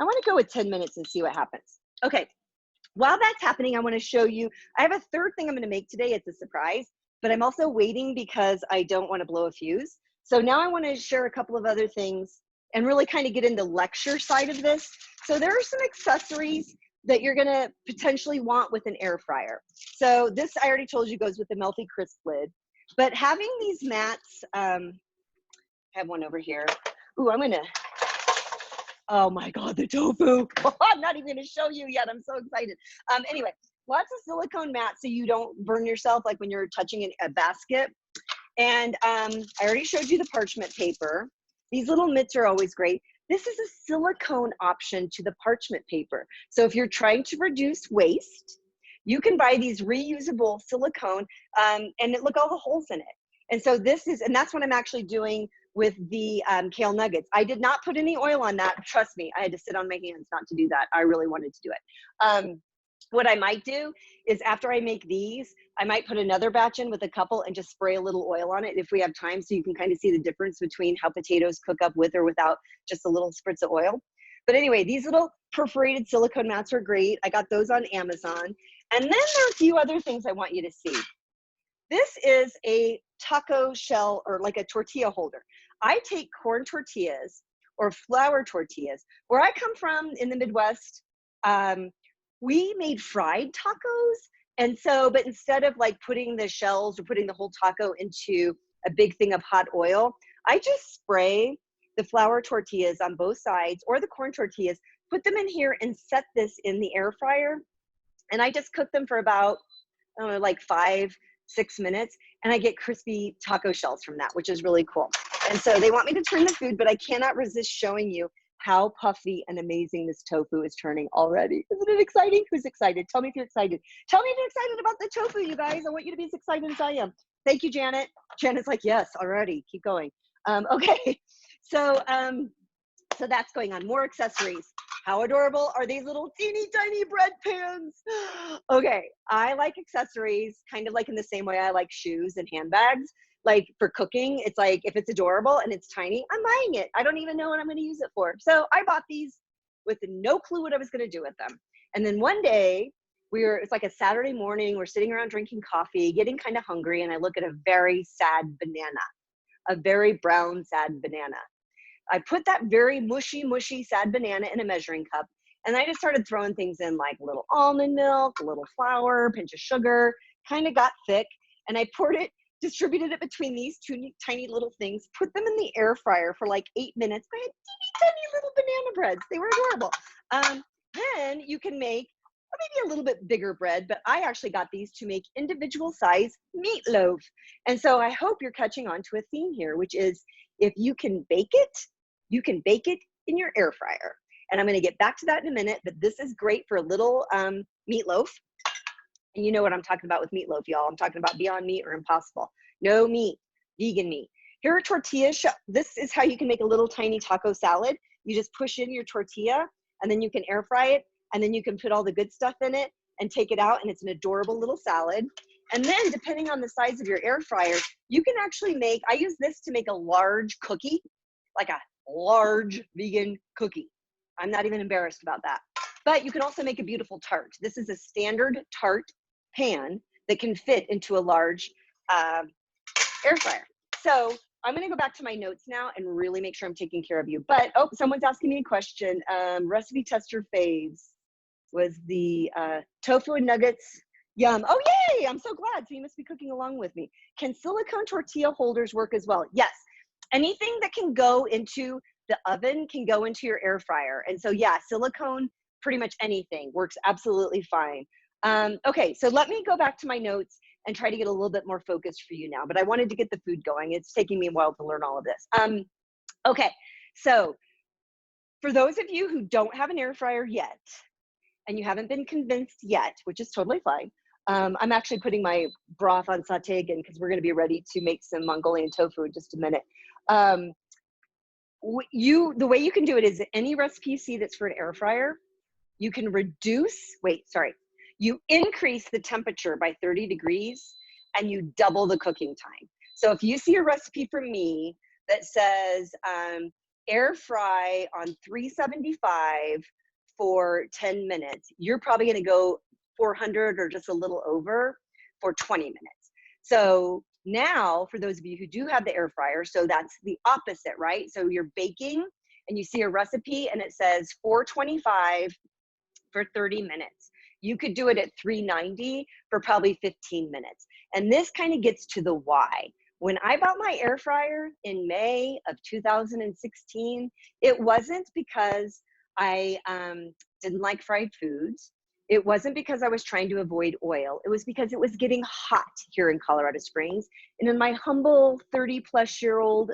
I want to go with 10 minutes and see what happens. Okay. While that's happening, I want to show you, I have a third thing I'm going to make today. It's a surprise, but I'm also waiting because I don't want to blow a fuse. So now I want to share a couple of other things and really kind of get into lecture side of this. So there are some accessories that you're going to potentially want with an air fryer. So this, I already told you, goes with the melty crisp lid, but having these mats, I have one over here. Ooh, I'm going to, oh my God, the tofu. I'm not even gonna show you yet. I'm so excited. Anyway, lots of silicone mats so you don't burn yourself like when you're touching a basket. And I already showed you the parchment paper. These little mitts are always great. This is a silicone option to the parchment paper. So if you're trying to reduce waste, you can buy these reusable silicone and look, all the holes in it. And so this is, and that's what I'm actually doing with the kale nuggets. I did not put any oil on that. Trust me, I had to sit on my hands not to do that. I really wanted to do it. What I might do is after I make these, I might put another batch in with a couple and just spray a little oil on it if we have time, so you can kind of see the difference between how potatoes cook up with or without just a little spritz of oil. But anyway, these little perforated silicone mats are great. I got those on Amazon. And then there are a few other things I want you to see. This is a taco shell, or like a tortilla holder. I take corn tortillas or flour tortillas. Where I come from in the Midwest, we made fried tacos. And so, but instead of like putting the shells or putting the whole taco into a big thing of hot oil, I just spray the flour tortillas on both sides, or the corn tortillas, put them in here and set this in the air fryer. And I just cook them for about, I don't know, like 5-6 minutes, and I get crispy taco shells from that, which is really cool. And so they want me to turn the food, but I cannot resist showing you how puffy and amazing this tofu is turning already. Isn't it exciting? Who's excited? Tell me if you're excited. Tell me if you're excited about the tofu, you guys. I want you to be as excited as I am. Thank you, Janet. Janet's like, yes, already. Keep going. Okay, so that's going on. More accessories. How adorable are these little teeny tiny bread pans? Okay, I like accessories kind of like in the same way I like shoes and handbags. Like for cooking, it's like, if it's adorable and it's tiny, I'm buying it. I don't even know what I'm gonna use it for. So I bought these with no clue what I was gonna do with them. And then one day, it's like a Saturday morning, we're sitting around drinking coffee, getting kind of hungry, and I look at a very sad banana, a very brown, sad banana. I put that very mushy, sad banana in a measuring cup, and I just started throwing things in, like a little almond milk, a little flour, a pinch of sugar, kind of got thick, and I poured it, distributed it between these two tiny little things, put them in the air fryer for like 8 minutes. I had teeny tiny little banana breads. They were adorable. Then you can make maybe a little bit bigger bread, but I actually got these to make individual size meatloaf. And so I hope you're catching on to a theme here, which is, if you can bake it, you can bake it in your air fryer. And I'm going to get back to that in a minute, but this is great for a little meatloaf. And you know what I'm talking about with meatloaf, y'all. I'm talking about Beyond Meat or Impossible. No meat, vegan meat. Here are tortillas. This is how you can make a little tiny taco salad. You just push in your tortilla, and then you can air fry it, and then you can put all the good stuff in it and take it out, and it's an adorable little salad. And then depending on the size of your air fryer, you can actually make, I use this to make a large cookie, like a large vegan cookie. I'm not even embarrassed about that. But you can also make a beautiful tart. This is a standard tart pan that can fit into a large air fryer. So I'm gonna go back to my notes now and really make sure I'm taking care of you. But, oh, someone's asking me a question. Recipe tester faves was the tofu and nuggets. Yum. Oh, yay, I'm so glad. So you must be cooking along with me. Can silicone tortilla holders work as well? Yes. Anything that can go into the oven can go into your air fryer. And so yeah, silicone, pretty much anything works absolutely fine. Okay, so let me go back to my notes and try to get a little bit more focused for you now, but I wanted to get the food going. It's taking me a while to learn all of this. Okay, so for those of you who don't have an air fryer yet, and you haven't been convinced yet, which is totally fine, I'm actually putting my broth on saute again because we're gonna be ready to make some Mongolian tofu in just a minute. The way you can do it is any recipe you see that's for an air fryer, you can you increase the temperature by 30 degrees and you double the cooking time. So if you see a recipe from me that says air fry on 375 for 10 minutes. You're probably going to go 400 or just a little over for 20 minutes. So now, for those of you who do have the air fryer, so that's the opposite, right? So you're baking and you see a recipe and it says 425 for 30 minutes. You could do it at 390 for probably 15 minutes. And this kind of gets to the why. When I bought my air fryer in May of 2016, it wasn't because I didn't like fried foods. It wasn't because I was trying to avoid oil. It was because it was getting hot here in Colorado Springs. And in my humble 30-plus-year-old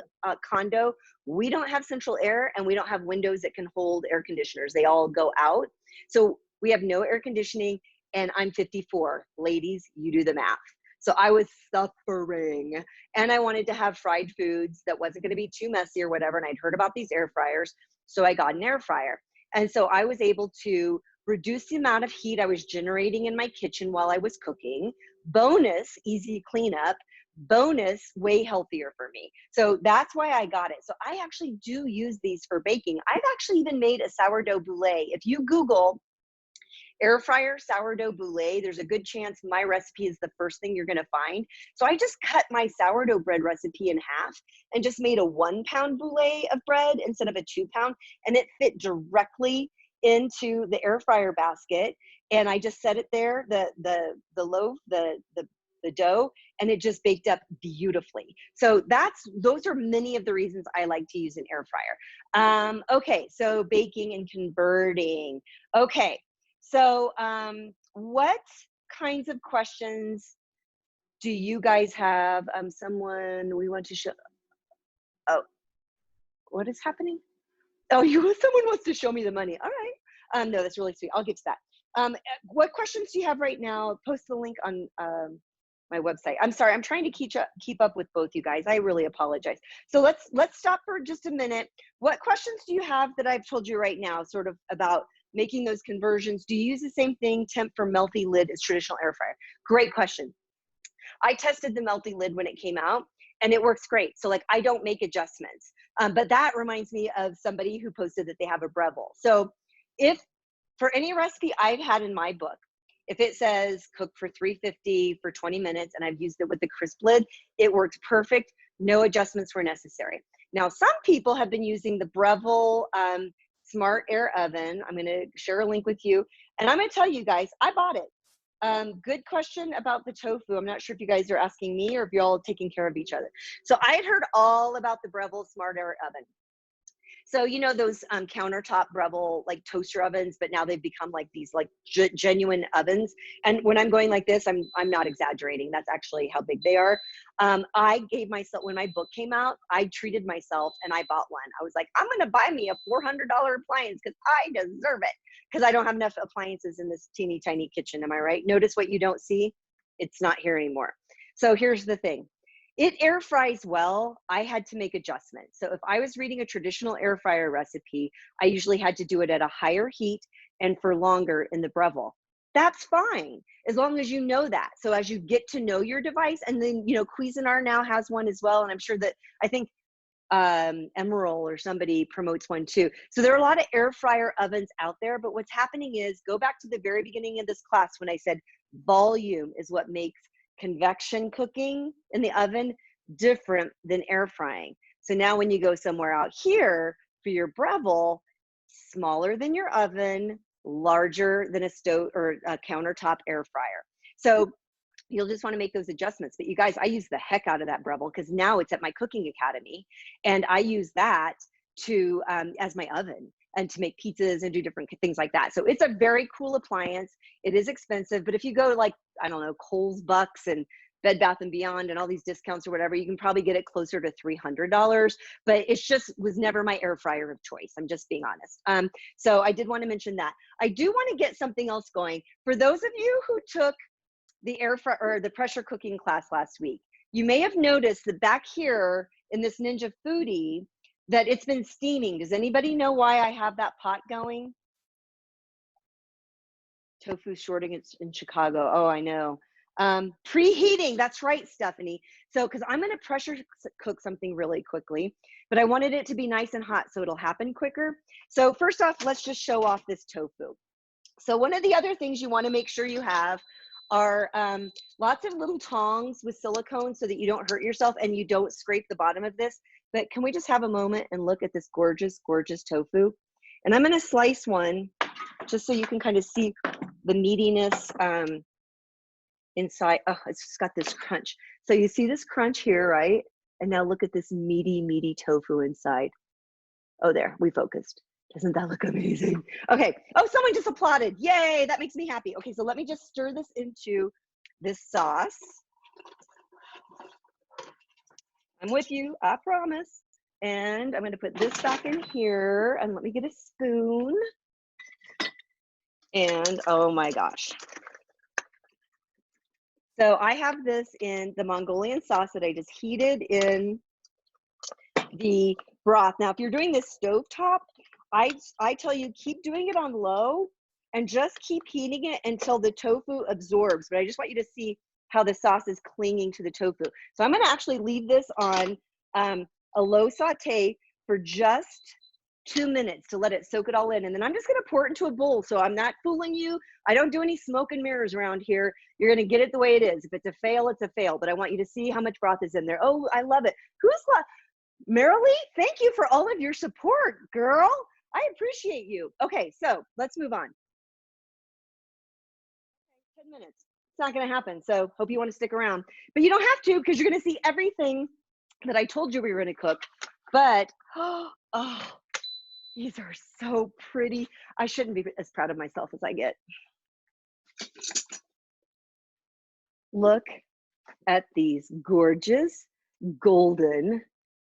condo, we don't have central air and we don't have windows that can hold air conditioners. They all go out. So we have no air conditioning, and I'm 54. Ladies, you do the math. So I was suffering, and I wanted to have fried foods that wasn't going to be too messy or whatever. And I'd heard about these air fryers, so I got an air fryer. And so I was able to reduce the amount of heat I was generating in my kitchen while I was cooking. Bonus, easy cleanup. Bonus, way healthier for me. So that's why I got it. So I actually do use these for baking. I've actually even made a sourdough boulé. If you Google air fryer sourdough boulé, there's a good chance my recipe is the first thing you're going to find. So I just cut my sourdough bread recipe in half and just made a 1-pound boulé of bread instead of a 2-pound, and it fit directly into the air fryer basket. And I just set it there, the loaf, the dough, and it just baked up beautifully. So those are many of the reasons I like to use an air fryer. Okay, so baking and converting. Okay, so what kinds of questions do you guys have? Someone we want to show. Oh, what is happening? Oh, someone wants to show me the money. All right. No, that's really sweet. I'll get to that. What questions do you have right now? Post the link on my website. I'm sorry, I'm trying to keep up with both you guys. I really apologize. So let's stop for just a minute. What questions do you have that I've told you right now, sort of about making those conversions? Do you use the same thing, temp for melty lid as traditional air fryer? Great question. I tested the melty lid when it came out and it works great. So like I don't make adjustments. But that reminds me of somebody who posted that they have a Breville. So if for any recipe I've had in my book, if it says cook for 350 for 20 minutes and I've used it with the crisp lid, it works perfect. No adjustments were necessary. Now, some people have been using the Breville Smart Air Oven. I'm going to share a link with you. And I'm going to tell you guys, I bought it. Good question about the tofu. I'm not sure if you guys are asking me or if you're all taking care of each other. So I had heard all about the Breville Smart Air Oven. So, you know, those countertop Breville like toaster ovens, but now they've become like these like genuine ovens. And when I'm going like this, I'm not exaggerating. That's actually how big they are. I gave myself, when my book came out, I treated myself and I bought one. I was like, I'm going to buy me a $400 appliance because I deserve it. Because I don't have enough appliances in this teeny tiny kitchen. Am I right? Notice what you don't see? It's not here anymore. So here's the thing. It air fries well. I had to make adjustments. So if I was reading a traditional air fryer recipe, I usually had to do it at a higher heat and for longer in the Breville. That's fine, as long as you know that. So as you get to know your device, and then, you know, Cuisinart now has one as well. And I'm sure that, I think Emerald or somebody promotes one too. So there are a lot of air fryer ovens out there, but what's happening is, go back to the very beginning of this class when I said volume is what makes convection cooking in the oven different than air frying. So now when you go somewhere out here for your Breville, smaller than your oven, larger than a stove or a countertop air fryer. So you'll just want to make those adjustments. But you guys, I use the heck out of that Breville because now it's at my cooking academy, and I use that to as my oven and to make pizzas and do different things like that. So it's a very cool appliance. It is expensive, but if you go like, I don't know, Kohl's Bucks and Bed Bath and Beyond and all these discounts or whatever, you can probably get it closer to $300, but it's just was never my air fryer of choice. I'm just being honest. So I did want to mention that. I do want to get something else going. For those of you who took the air fryer or the pressure cooking class last week, you may have noticed that back here in this Ninja Foodi, that it's been steaming. Does anybody know why I have that pot going? Tofu shorting in Chicago. Oh, I know. Preheating, that's right, Stephanie. So, because I'm going to pressure cook something really quickly, but I wanted it to be nice and hot so it'll happen quicker. So first off, let's just show off this tofu. So one of the other things you want to make sure you have are lots of little tongs with silicone so that you don't hurt yourself and you don't scrape the bottom of this. But can we just have a moment and look at this gorgeous, gorgeous tofu? And I'm going to slice one just so you can kind of see the meatiness inside. Oh, it's just got this crunch. So you see this crunch here, right? And now look at this meaty, meaty tofu inside. Oh, there, we focused. Doesn't that look amazing? Okay. Oh, someone just applauded. Yay, that makes me happy. Okay, so let me just stir this into this sauce. I'm with you, I promise. And I'm going to put this back in here, and let me get a spoon. And oh my gosh. So I have this in the Mongolian sauce that I just heated in the broth. Now, if you're doing this stovetop, I tell you, keep doing it on low and just keep heating it until the tofu absorbs. But I just want you to see how the sauce is clinging to the tofu. So I'm going to actually leave this on a low saute for just 2 minutes to let it soak it all in. And then I'm just going to pour it into a bowl. So I'm not fooling you. I don't do any smoke and mirrors around here. You're going to get it the way it is. If it's a fail, it's a fail. But I want you to see how much broth is in there. Oh, I love it. Marilee, thank you for all of your support, girl. I appreciate you. Okay, so let's move on. 10 minutes. It's not going to happen. So hope you want to stick around. But you don't have to, because you're going to see everything that I told you we were going to cook. But, oh, these are so pretty. I shouldn't be as proud of myself as I get. Look at these gorgeous golden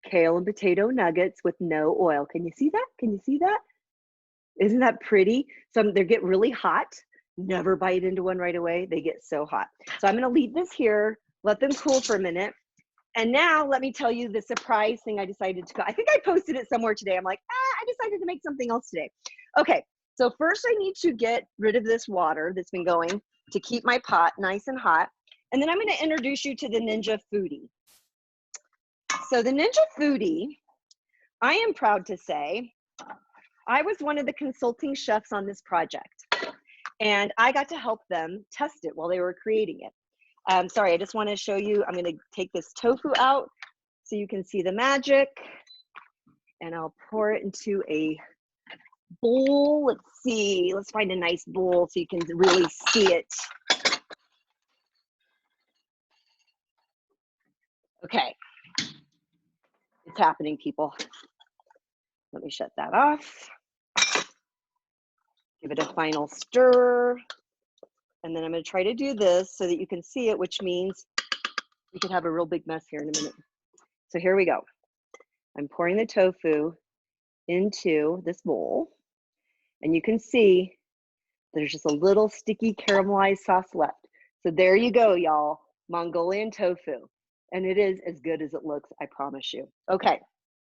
kale and potato nuggets with no oil. Can you see that? Can you see that? Isn't that pretty? So they get really hot. Never bite into one right away. They get so hot. So I'm going to leave this here, let them cool for a minute. And now let me tell you the surprise thing I decided to cook. I think I posted it somewhere today. I'm like, I decided to make something else today. Okay, so first I need to get rid of this water that's been going to keep my pot nice and hot. And then I'm going to introduce you to the Ninja Foodi. So the Ninja Foodi, I am proud to say, I was one of the consulting chefs on this project, and I got to help them test it while they were creating it. Sorry, I just want to show you, I'm going to take this tofu out so you can see the magic, and I'll pour it into a bowl. Let's see, let's find a nice bowl so you can really see it. Okay, it's happening, people. Let me shut that off. Give it a final stir. And then I'm going to try to do this so that you can see it, which means we could have a real big mess here in a minute. So here we go. I'm pouring the tofu into this bowl. And you can see there's just a little sticky caramelized sauce left. So there you go, y'all. Mongolian tofu. And it is as good as it looks, I promise you. Okay.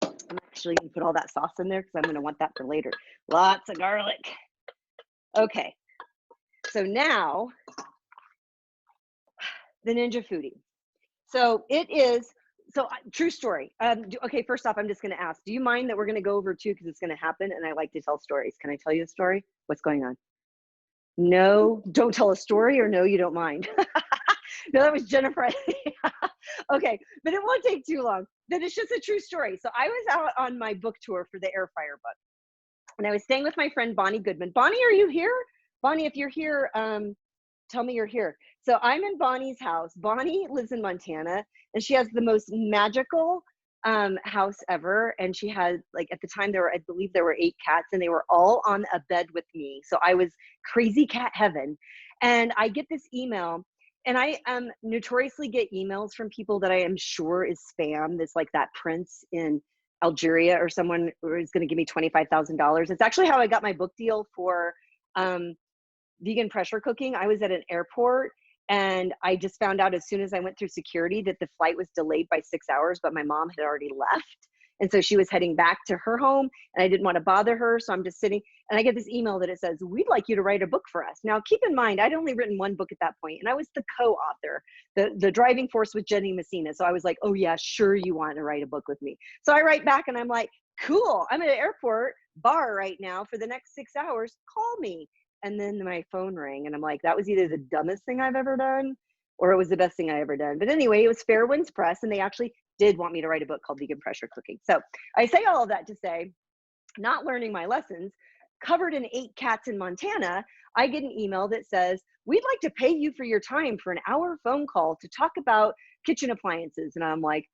I'm actually going to put all that sauce in there because I'm going to want that for later. Lots of garlic. Okay. So now, the Ninja Foodi. So it is, true story. Okay, first off, I'm just going to ask, do you mind that we're going to go over too, because it's going to happen, and I like to tell stories. Can I tell you a story? What's going on? No, don't tell a story, or no, you don't mind? No, that was Jennifer. Okay, but it won't take too long. Then it's just a true story. So I was out on my book tour for the Air Fryer book, and I was staying with my friend Bonnie Goodman. Bonnie, are you here? Bonnie, if you're here, tell me you're here. So I'm in Bonnie's house. Bonnie lives in Montana, and she has the most magical house ever. And she had, like, at the time I believe there were 8 cats, and they were all on a bed with me. So I was crazy cat heaven. And I get this email, and I notoriously get emails from people that I am sure is spam. That's like that prince in Algeria or someone who is going to give me $25,000. It's actually how I got my book deal for vegan pressure cooking. I was at an airport, and I just found out as soon as I went through security that the flight was delayed by 6 hours, but my mom had already left. And so she was heading back to her home and I didn't want to bother her. So I'm just sitting and I get this email that it says, we'd like you to write a book for us. Now, keep in mind, I'd only written one book at that point and I was the co-author. The driving force was Jenny Messina. So I was like, oh yeah, sure, you want to write a book with me. So I write back and I'm like, cool, I'm at an airport bar right now for the next 6 hours, call me. And then my phone rang and I'm like, that was either the dumbest thing I've ever done or it was the best thing I ever done. But anyway, it was Fair Winds Press and they actually did want me to write a book called Vegan Pressure Cooking. So I say all of that to say, not learning my lessons, covered in 8 cats in Montana, I get an email that says, we'd like to pay you for your time for an hour phone call to talk about kitchen appliances. And I'm like,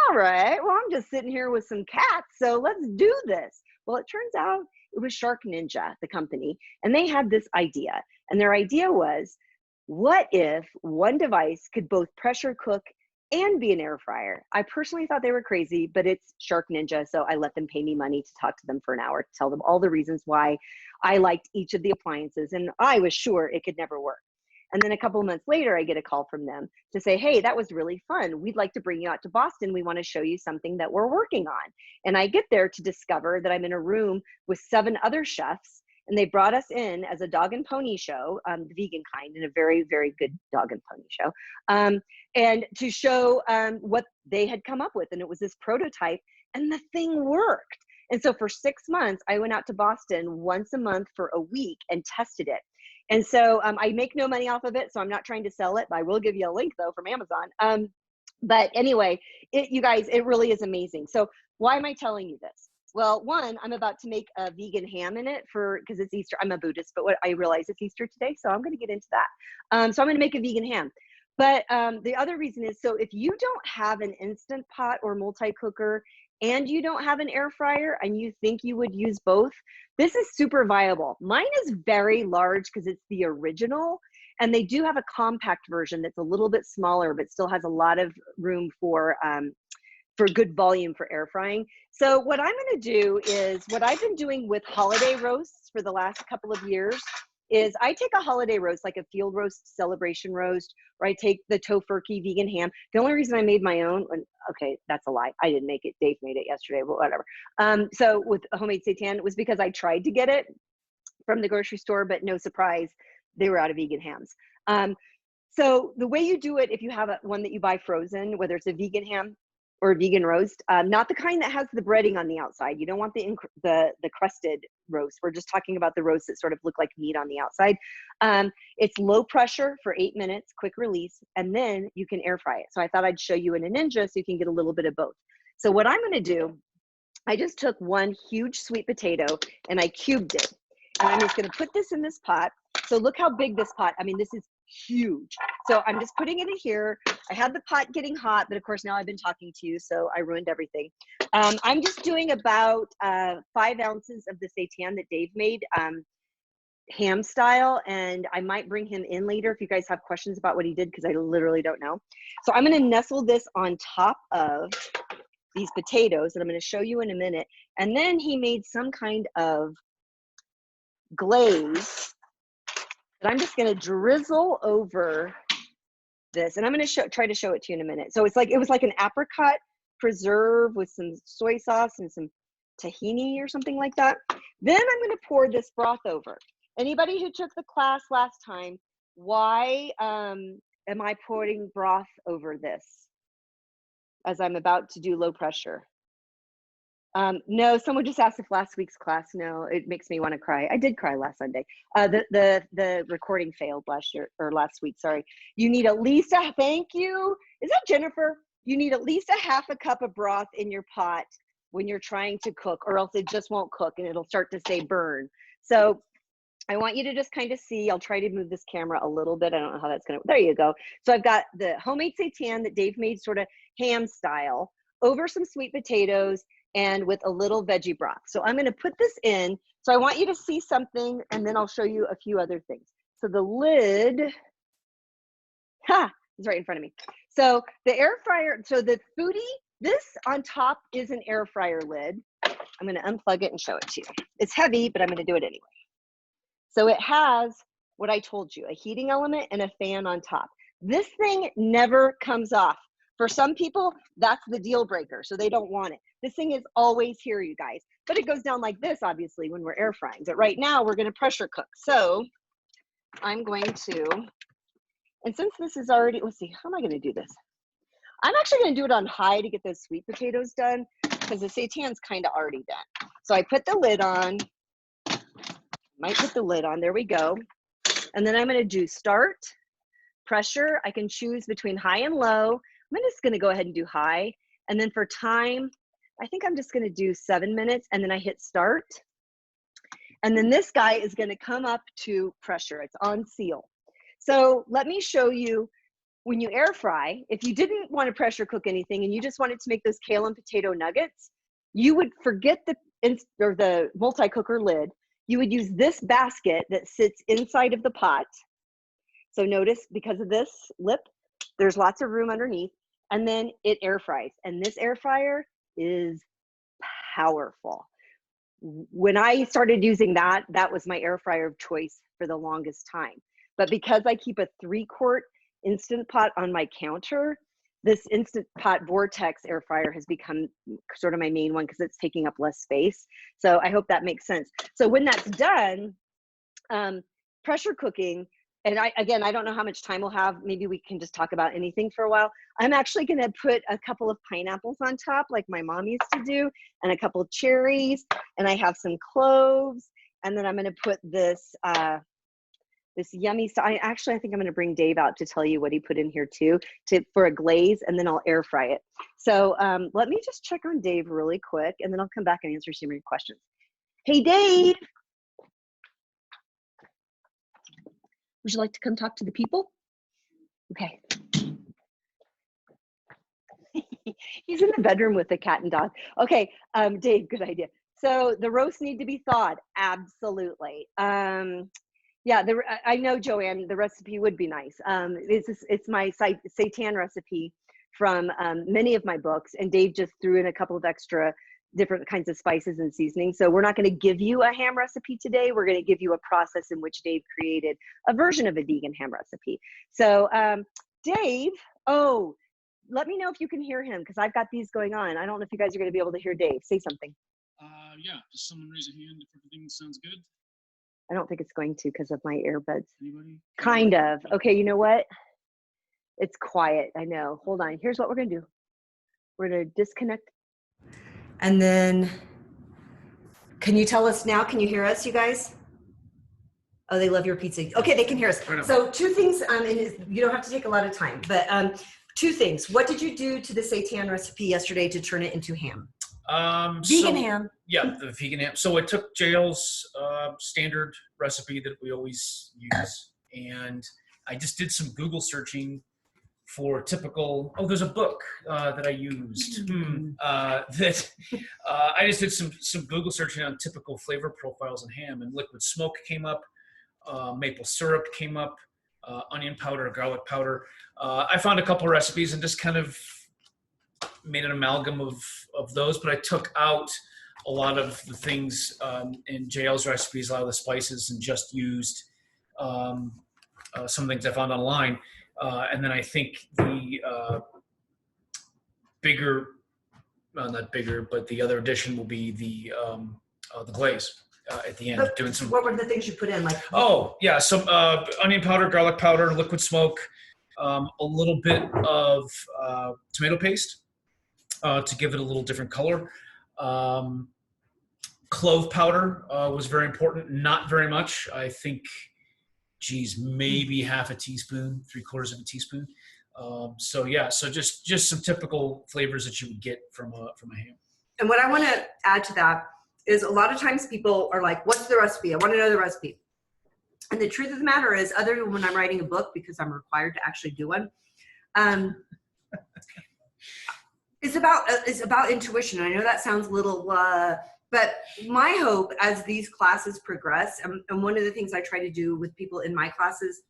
all right, well, I'm just sitting here with some cats, so let's do this. Well, it turns out it was Shark Ninja, the company, and they had this idea. And their idea was, what if one device could both pressure cook and be an air fryer? I personally thought they were crazy, but it's Shark Ninja, so I let them pay me money to talk to them for an hour, to tell them all the reasons why I liked each of the appliances, and I was sure it could never work. And then a couple of months later, I get a call from them to say, hey, that was really fun. We'd like to bring you out to Boston. We want to show you something that we're working on. And I get there to discover that I'm in a room with 7 other chefs, and they brought us in as a dog and pony show, the vegan kind, and a very, very good dog and pony show, and to show what they had come up with. And it was this prototype, and the thing worked. And so for 6 months, I went out to Boston once a month for a week and tested it. And so I make no money off of it, so I'm not trying to sell it, but I will give you a link though from Amazon. But anyway, you guys, it really is amazing. So why am I telling you this? Well, one, I'm about to make a vegan ham in it because it's Easter. I'm a Buddhist, but I realize it's Easter today, so I'm going to get into that. So I'm going to make a vegan ham. But the other reason is, so if you don't have an Instant Pot or multi-cooker and you don't have an air fryer and you think you would use both, this is super viable. Mine is very large because it's the original, and they do have a compact version that's a little bit smaller, but still has a lot of room for good volume for air frying. So what I'm going to do is what I've been doing with holiday roasts for the last couple of years is I take a holiday roast, like a field roast, celebration roast, or I take the tofurkey vegan ham. The only reason I made my own, okay, that's a lie. I didn't make it. Dave made it yesterday, but whatever. So with a homemade seitan, it was because I tried to get it from the grocery store, but no surprise, they were out of vegan hams. So the way you do it, if you have one that you buy frozen, whether it's a vegan ham or a vegan roast, not the kind that has the breading on the outside. You don't want the crusted roast. We're just talking about the roasts that sort of look like meat on the outside. It's low pressure for 8 minutes, quick release, and then you can air fry it. So I thought I'd show you in a Ninja so you can get a little bit of both. So what I'm going to do, I just took one huge sweet potato and I cubed it. And I'm just going to put this in this pot. So look how big this pot, I mean, this is huge. So I'm just putting it in here. I had the pot getting hot, but of course now I've been talking to you, so I ruined everything. I'm just doing about 5 ounces of the seitan that Dave made, ham style, and I might bring him in later if you guys have questions about what he did, because I literally don't know. So I'm going to nestle this on top of these potatoes, and I'm going to show you in a minute. And then he made some kind of glaze that I'm just going to drizzle over this, and I'm going to try to show it to you in a minute. So it was like an apricot preserve with some soy sauce and some tahini or something like that. Then I'm going to pour this broth over. Anybody who took the class last time, why am I pouring broth over this as I'm about to do low pressure? No, someone just asked if last week's class. No, it makes me want to cry. I did cry last Sunday. The recording failed last week. Sorry. You need at least thank you. Is that Jennifer? You need at least a half a cup of broth in your pot when you're trying to cook, or else it just won't cook and it'll start to say burn. So I want you to just kind of see. I'll try to move this camera a little bit. I don't know how that's going to, there you go. So I've got the homemade seitan that Dave made sort of ham style over some sweet potatoes and with a little veggie broth. So I'm going to put this in. So I want you to see something, and then I'll show you a few other things. So the lid, is right in front of me. So the air fryer, so the Foodi, this on top is an air fryer lid. I'm going to unplug it and show it to you. It's heavy, but I'm going to do it anyway. So it has what I told you, a heating element and a fan on top. This thing never comes off. For some people, that's the deal breaker, so they don't want it. This thing is always here, you guys. But it goes down like this, obviously, when we're air frying. But right now, we're going to pressure cook. So I'm going to, and since this is already, let's see, how am I going to do this? I'm actually going to do it on high to get those sweet potatoes done, because the seitan's kind of already done. So I put the lid on. Might put the lid on. There we go. And then I'm going to do start, pressure. I can choose between high and low. I'm just going to go ahead and do high. And then for time, I think I'm just going to do 7 minutes, and then I hit start. And then this guy is going to come up to pressure. It's on seal. So let me show you, when you air fry, if you didn't want to pressure cook anything and you just wanted to make those kale and potato nuggets, you would forget the multi-cooker lid. You would use this basket that sits inside of the pot. So notice, because of this lip, there's lots of room underneath, and then it air fries. And this air fryer is powerful. When I started using that, that was my air fryer of choice for the longest time. But because I keep a 3-quart Instant Pot on my counter, this Instant Pot Vortex air fryer has become sort of my main one because it's taking up less space. So I hope that makes sense. So when that's done, pressure cooking, and I don't know how much time we'll have. Maybe we can just talk about anything for a while. I'm actually going to put a couple of pineapples on top, like my mom used to do, and a couple of cherries, and I have some cloves, and then I'm going to put this this yummy stuff. I think I'm going to bring Dave out to tell you what he put in here too, for a glaze, and then I'll air fry it. So let me just check on Dave really quick, and then I'll come back and answer some of your questions. Hey, Dave. Would you like to come talk to the people? Okay. He's in the bedroom with the cat and dog. Okay, Dave, good idea. So the roasts need to be thawed. Absolutely. Yeah, I know, Joanne, the recipe would be nice. It's my seitan recipe from many of my books, and Dave just threw in a couple of extra different kinds of spices and seasonings. So we're not going to give you a ham recipe today. We're going to give you a process in which Dave created a version of a vegan ham recipe. So Dave, let me know if you can hear him, because I've got these going on. I don't know if you guys are going to be able to hear Dave. Say something. Yeah, does someone raise a hand if everything sounds good? I don't think it's going to because of my earbuds. Anybody? Kind of. Okay, you know what? It's quiet. I know. Hold on. Here's what we're going to do. We're going to disconnect. And then, can you tell us now? Can you hear us, you guys? Oh, they love your pizza. Okay, they can hear us. So 2 things, and you don't have to take a lot of time, but 2 things. What did you do to the seitan recipe yesterday to turn it into ham? Vegan ham. Yeah, the vegan ham. So I took Jail's standard recipe that we always use, and I just did some Google searching for typical. Oh, there's a book that I used. I just did some Google searching on typical flavor profiles in ham, and liquid smoke came up, maple syrup came up, onion powder, garlic powder. I found a couple recipes and just kind of made an amalgam of those, but I took out a lot of the things in JL's recipes, a lot of the spices, and just used some things I found online. And then I think the not bigger, but the other addition will be the glaze at the end. Doing some. What were the things you put in? Like, oh yeah, some onion powder, garlic powder, liquid smoke, a little bit of tomato paste to give it a little different color. Clove powder was very important. Not very much. I think, maybe half a teaspoon, 3/4 of a teaspoon. So just some typical flavors that you would get from a ham. And what I want to add to that is, a lot of times people are like, what's the recipe? I want to know the recipe. And the truth of the matter is, other than when I'm writing a book, because I'm required to actually do one, it's about intuition. I know that sounds a little, but my hope as these classes progress, and one of the things I try to do with people in my classes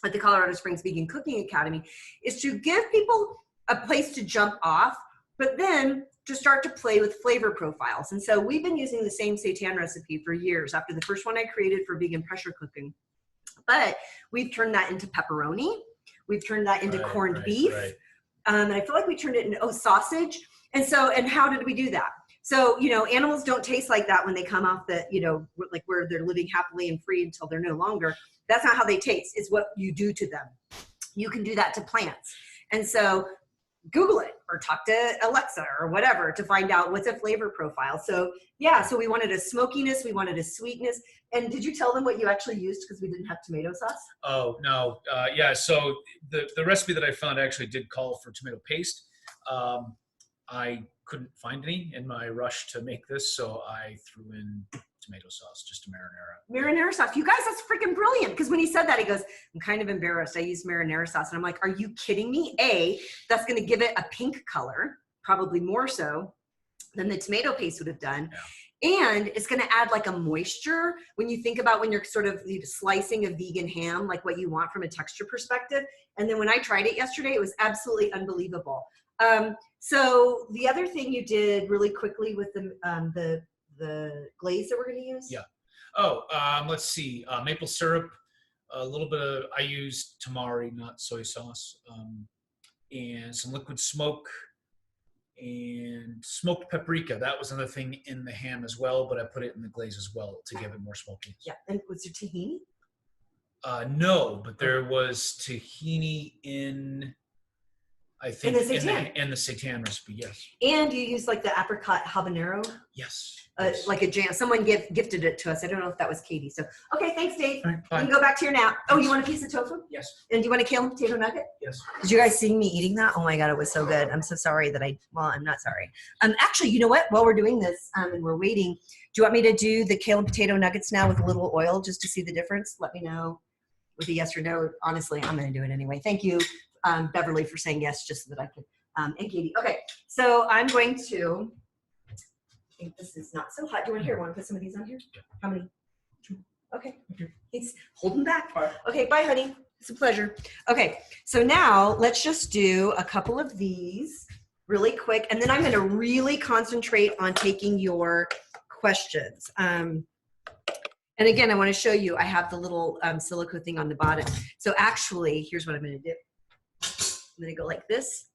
at the Colorado Springs Vegan Cooking Academy is to give people a place to jump off, but then to start to play with flavor profiles. And so we've been using the same seitan recipe for years after the first one I created for vegan pressure cooking. But we've turned that into pepperoni. We've turned that into corned beef. And I feel like we turned it into sausage. And so, and how did we do that? So, animals don't taste like that when they come off the, like where they're living happily and free until they're no longer. That's not how they taste. It's what you do to them. You can do that to plants. And so Google it or talk to Alexa or whatever to find out what's a flavor profile. So yeah, so we wanted a smokiness, we wanted a sweetness. And did you tell them what you actually used because we didn't have tomato sauce? Oh, no. Yeah, so the recipe that I found actually did call for tomato paste. I couldn't find any in my rush to make this, so I threw in tomato sauce, just a marinara. Marinara sauce. You guys, that's freaking brilliant. Because when he said that, he goes, I'm kind of embarrassed. I used marinara sauce. And I'm like, are you kidding me? That's going to give it a pink color, probably more so than the tomato paste would have done. Yeah. And it's going to add like a moisture when you think about when you're sort of slicing a vegan ham, like what you want from a texture perspective. And then when I tried it yesterday, it was absolutely unbelievable. So the other thing you did really quickly with the glaze that we're going to use? Yeah. Oh, let's see. Maple syrup, a little bit of, I use tamari, not soy sauce, and some liquid smoke and smoked paprika. That was another thing in the ham as well, but I put it in the glaze as well to give it more smokiness. Yeah. And was there tahini? No, but there was tahini in, I think, in the seitan recipe, yes. And you use like the apricot habanero? Yes. Like a jam. Someone gifted it to us. I don't know if that was Katie. So, okay, thanks, Dave. All right, you can go back to your nap. Oh, you want a piece of tofu? Yes. And do you want a kale and potato nugget? Yes. Did you guys see me eating that? Oh my God, it was so good. I'm so sorry that I'm not sorry. Actually, you know what? While we're doing this and we're waiting, do you want me to do the kale and potato nuggets now with a little oil just to see the difference? Let me know with a yes or no. Honestly, I'm going to do it anyway. Thank you, Beverly, for saying yes, just so that I could. And Katie. Okay, so I'm going to, I think this is not so hot. Do you want to hear? Want to put some of these on here? How many? Okay. He's holding back. Okay, bye, honey. It's a pleasure. Okay, so now let's just do a couple of these really quick, and then I'm going to really concentrate on taking your questions. And again, I want to show you, I have the little silico thing on the bottom. So actually, here's what I'm going to do. I'm going to go like this.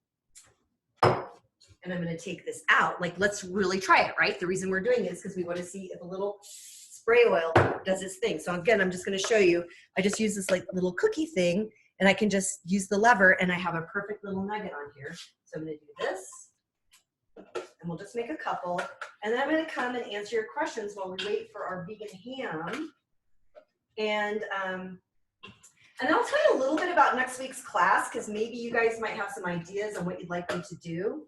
And I'm going to take this out. Like, let's really try it, right? The reason we're doing it is because we want to see if a little spray oil does its thing. So again, I'm just going to show you. I just use this like little cookie thing, and I can just use the lever, and I have a perfect little nugget on here. So I'm going to do this, and we'll just make a couple. And then I'm going to come and answer your questions while we wait for our vegan ham. And I'll tell you a little bit about next week's class, because maybe you guys might have some ideas on what you'd like me to do.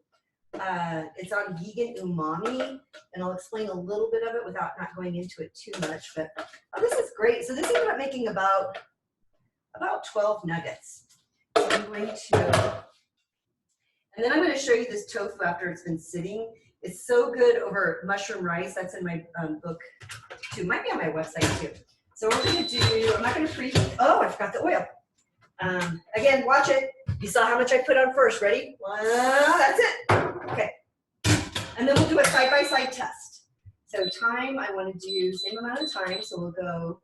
It's on vegan umami, and I'll explain a little bit of it without not going into it too much. But this is great. So this ended up making about 12 nuggets. So I'm going to, and then I'm going to show you this tofu after it's been sitting. It's so good over mushroom rice. That's in my book too. Might be on my website too. So what we're going to do, I'm not going to preheat. Oh, I forgot the oil. Again, watch it. You saw how much I put on first. Ready? That's it. Okay. And then we'll do a side-by-side test. So time, I want to do same amount of time. So we'll go,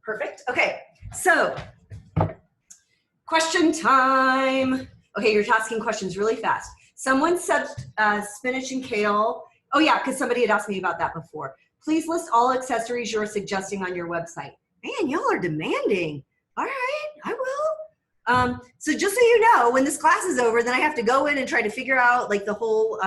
perfect. Okay. So question time. Okay, you're asking questions really fast. Someone said spinach and kale. Oh yeah, because somebody had asked me about that before. Please list all accessories you're suggesting on your website. Man, y'all are demanding. All right, I will. So just so you know, when this class is over, then I have to go in and try to figure out like the whole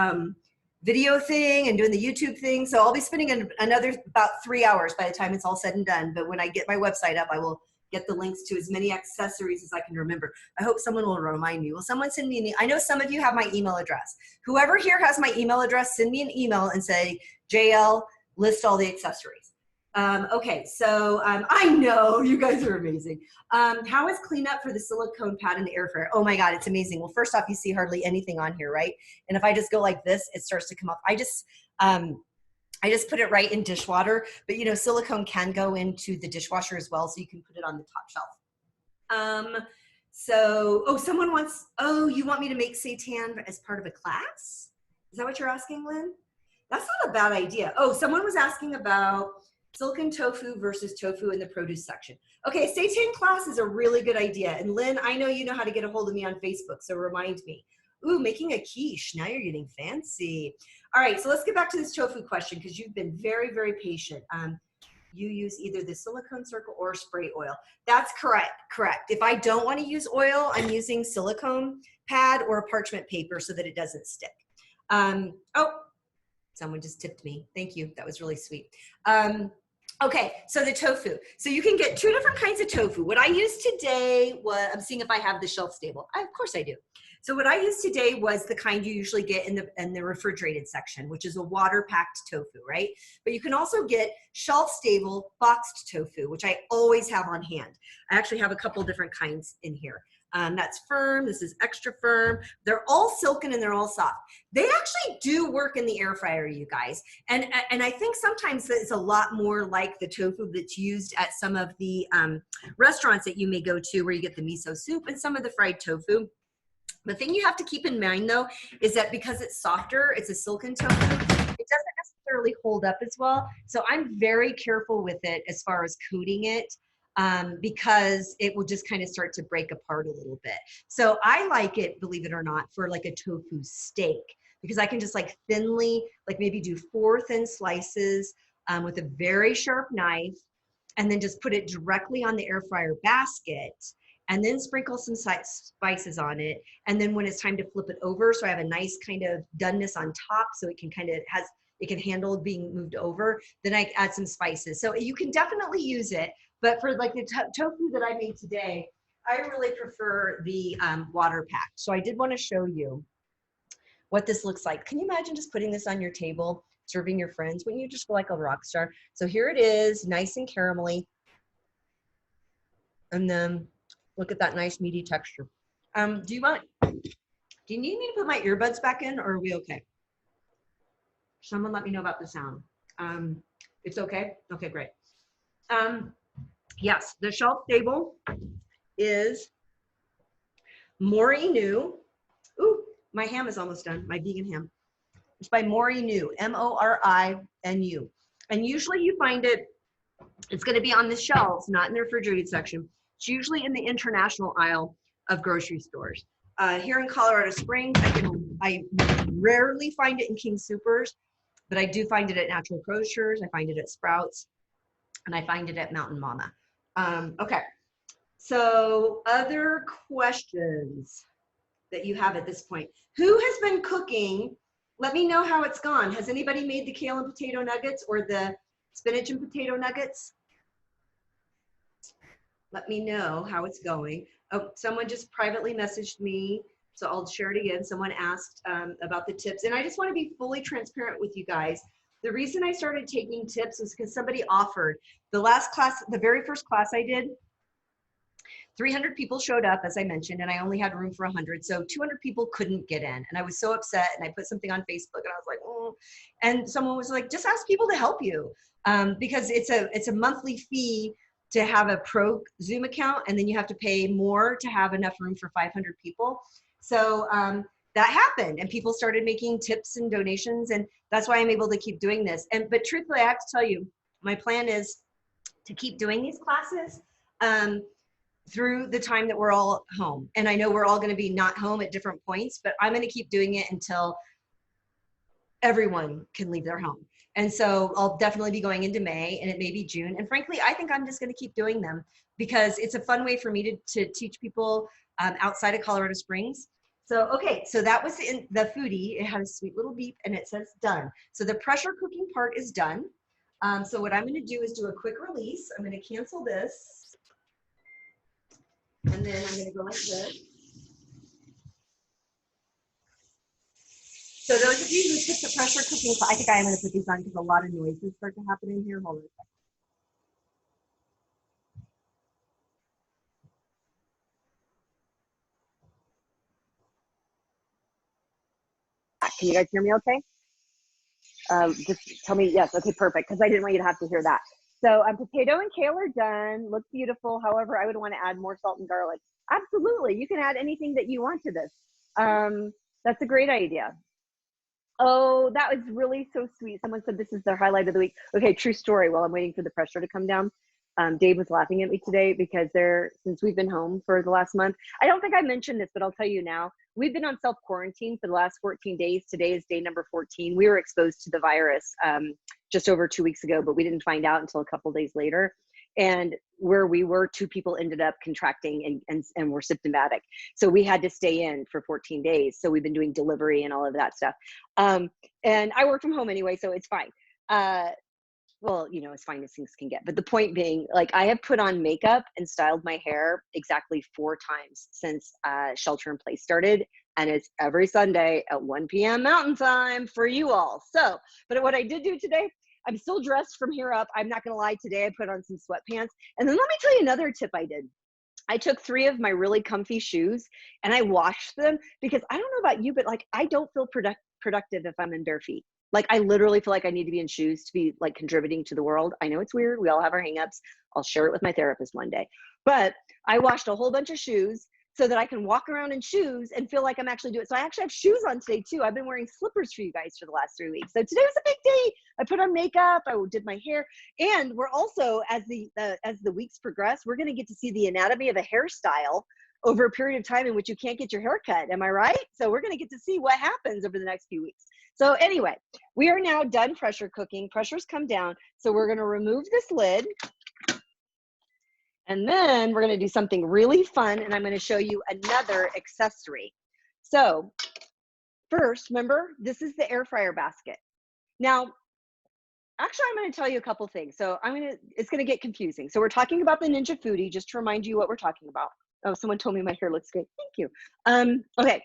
video thing and doing the YouTube thing. So I'll be spending another about 3 hours by the time it's all said and done. But when I get my website up, I will get the links to as many accessories as I can remember. I hope someone will remind me. Will someone send me I know some of you have my email address. Whoever here has my email address, send me an email and say, JL, list all the accessories. Okay, so I know you guys are amazing. How is cleanup for the silicone pad in the air fryer? Oh my God, it's amazing. Well, first off, you see hardly anything on here, right? And if I just go like this, it starts to come up. I just put it right in dishwater, but you know, silicone can go into the dishwasher as well, so you can put it on the top shelf. Someone wants, you want me to make seitan as part of a class? Is that what you're asking, Lynn? That's not a bad idea. Oh, someone was asking about Silken tofu versus tofu in the produce section. Okay, seitan class is a really good idea. And Lynn, I know you know how to get a hold of me on Facebook, so remind me. Ooh, making a quiche. Now you're getting fancy. All right, so let's get back to this tofu question because you've been very, very patient. You use either the silicone circle or spray oil. That's correct. If I don't want to use oil, I'm using silicone pad or parchment paper so that it doesn't stick. Oh, someone just tipped me. Thank you. That was really sweet. Okay, so the tofu. So you can get two different kinds of tofu. What I used today was, I'm seeing if I have the shelf stable. Of course I do. So what I used today was the kind you usually get in the refrigerated section, which is a water-packed tofu, right? But you can also get shelf-stable boxed tofu, which I always have on hand. I actually have a couple different kinds in here. That's firm, this is extra firm. They're all silken and they're all soft. They actually do work in the air fryer, you guys. And I think sometimes it's a lot more like the tofu that's used at some of the restaurants that you may go to where you get the miso soup and some of the fried tofu. The thing you have to keep in mind though, is that because it's softer, it's a silken tofu, it doesn't necessarily hold up as well. So I'm very careful with it as far as coating it. Because it will just kind of start to break apart a little bit. So I like it, believe it or not, for like a tofu steak, because I can just like thinly, like maybe do 4 thin slices with a very sharp knife, and then just put it directly on the air fryer basket, and then sprinkle some spices on it. And then when it's time to flip it over, so I have a nice kind of doneness on top, so it can kind of it can handle being moved over, then I add some spices. So you can definitely use it. But for like the tofu that I made today, I really prefer the water packed. So I did want to show you what this looks like. Can you imagine just putting this on your table, serving your friends? Wouldn't you just feel like a rock star? So here it is, nice and caramelly. And then look at that nice meaty texture. Do you need me to put my earbuds back in, or are we okay? Someone let me know about the sound. It's okay? Okay, great. Yes, the shelf stable is Morinu. Ooh, my ham is almost done, my vegan ham. It's by Morinu, M-O-R-I-N-U. And usually you find it, it's gonna be on the shelves, not in the refrigerated section. It's usually in the international aisle of grocery stores. Here in Colorado Springs, I rarely find it in King Soopers, but I do find it at Natural Grocers, I find it at Sprouts, and I find it at Mountain Mama. Okay, so other questions that you have at this point. Who has been cooking? Let me know how it's gone. Has anybody made the kale and potato nuggets or the spinach and potato nuggets? Let me know how it's going. Oh, someone just privately messaged me, so I'll share it again. Someone asked about the tips, and I just want to be fully transparent with you guys. The reason I started taking tips was because somebody offered. The last class, the very first class I did, 300 people showed up, as I mentioned, and I only had room for 100. So 200 people couldn't get in. And I was so upset, and I put something on Facebook, and I was like, oh. And someone was like, just ask people to help you. Because it's a monthly fee to have a pro Zoom account, and then you have to pay more to have enough room for 500 people. So that happened, and people started making tips and donations, and that's why I'm able to keep doing this. But truthfully, I have to tell you, my plan is to keep doing these classes through the time that we're all home. And I know we're all gonna be not home at different points, but I'm gonna keep doing it until everyone can leave their home. And so I'll definitely be going into May, and it may be June. And frankly, I think I'm just gonna keep doing them because it's a fun way for me to teach people outside of Colorado Springs. So, okay, so that was in the Foodi. It had a sweet little beep and it says done. So the pressure cooking part is done. So what I'm gonna do is do a quick release. I'm gonna cancel this. And then I'm gonna go like this. So those of you who took the pressure cooking, I think I am gonna put these on because a lot of noises start to happen in here. Hold on a second. Can you guys hear me okay? Just tell me yes. Okay, perfect, because I didn't want you to have to hear that. So potato and kale are done. Look beautiful. However, I would want to add more salt and garlic. Absolutely. You can add anything that you want to this. That's a great idea. Oh, that was really so sweet. Someone said this is their highlight of the week. Okay, true story. While I'm waiting for the pressure to come down, Dave was laughing at me today because since we've been home for the last month, I don't think I mentioned this, but I'll tell you now. We've been on self-quarantine for the last 14 days. Today is day number 14. We were exposed to the virus just over 2 weeks ago, but we didn't find out until a couple days later. And where we were, 2 people ended up contracting and were symptomatic. So we had to stay in for 14 days. So we've been doing delivery and all of that stuff. And I work from home anyway, so it's fine. Well, you know, as fine as things can get. But the point being, like, I have put on makeup and styled my hair exactly 4 times since shelter in place started. And it's every Sunday at 1 p.m. Mountain Time for you all. So, but what I did do today, I'm still dressed from here up. I'm not going to lie. Today I put on some sweatpants. And then let me tell you another tip I did. I took 3 of my really comfy shoes and I washed them because I don't know about you, but like, I don't feel productive if I'm in bare feet. Like, I literally feel like I need to be in shoes to be like contributing to the world. I know it's weird. We all have our hangups. I'll share it with my therapist one day. But I washed a whole bunch of shoes so that I can walk around in shoes and feel like I'm actually doing it. So I actually have shoes on today too. I've been wearing slippers for you guys for the last 3 weeks. So today was a big day. I put on makeup, I did my hair, and we're also, as the weeks progress, we're gonna get to see the anatomy of a hairstyle over a period of time in which you can't get your hair cut. Am I right? So we're gonna get to see what happens over the next few weeks. So anyway, we are now done pressure cooking. Pressure's come down. So we're gonna remove this lid. And then we're gonna do something really fun, and I'm gonna show you another accessory. So first, remember, this is the air fryer basket. Now, actually, I'm gonna tell you a couple things. So it's gonna get confusing. So we're talking about the Ninja Foodi, just to remind you what we're talking about. Oh, someone told me my hair looks great. Thank you. Okay.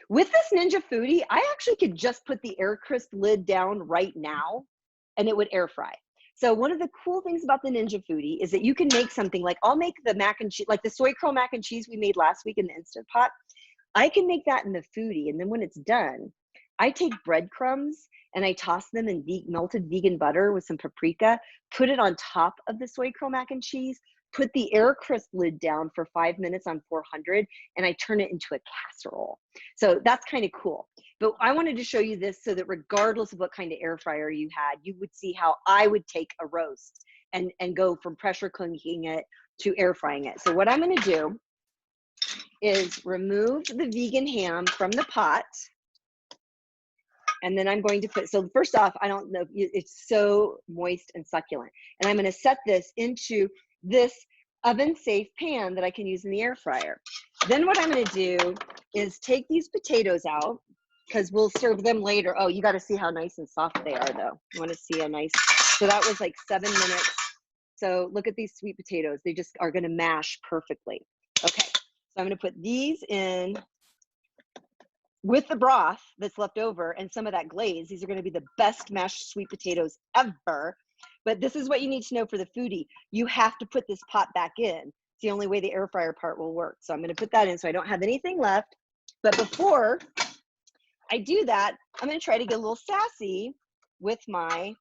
With this Ninja Foodi, I actually could just put the air crisp lid down right now and it would air fry. So one of the cool things about the Ninja Foodi is that you can make something like, I'll make the mac and cheese, like the soy curl mac and cheese we made last week in the Instant Pot. I can make that in the Foodi, and then when it's done, I take breadcrumbs and I toss them in melted vegan butter with some paprika, put it on top of the soy curl mac and cheese, put the air crisp lid down for 5 minutes on 400, and I turn it into a casserole. So that's kind of cool. But I wanted to show you this so that regardless of what kind of air fryer you had, you would see how I would take a roast and go from pressure cooking it to air frying it. So what I'm going to do is remove the vegan ham from the pot. And then I'm going to put, so first off, I don't know, it's so moist and succulent. And I'm going to set this into this oven safe pan that I can use in the air fryer. Then what I'm going to do is take these potatoes out, because we'll serve them later. Oh, you got to see how nice and soft they are though. You want to see how nice. So that was like 7 minutes. So look at these sweet potatoes. They just are going to mash perfectly. Okay. So I'm going to put these in with the broth that's left over and some of that glaze. These are going to be the best mashed sweet potatoes ever. But this is what you need to know for the Foodi. You have to put this pot back in. It's the only way the air fryer part will work. So I'm going to put that in so I don't have anything left. But before I do that, I'm going to try to get a little sassy with my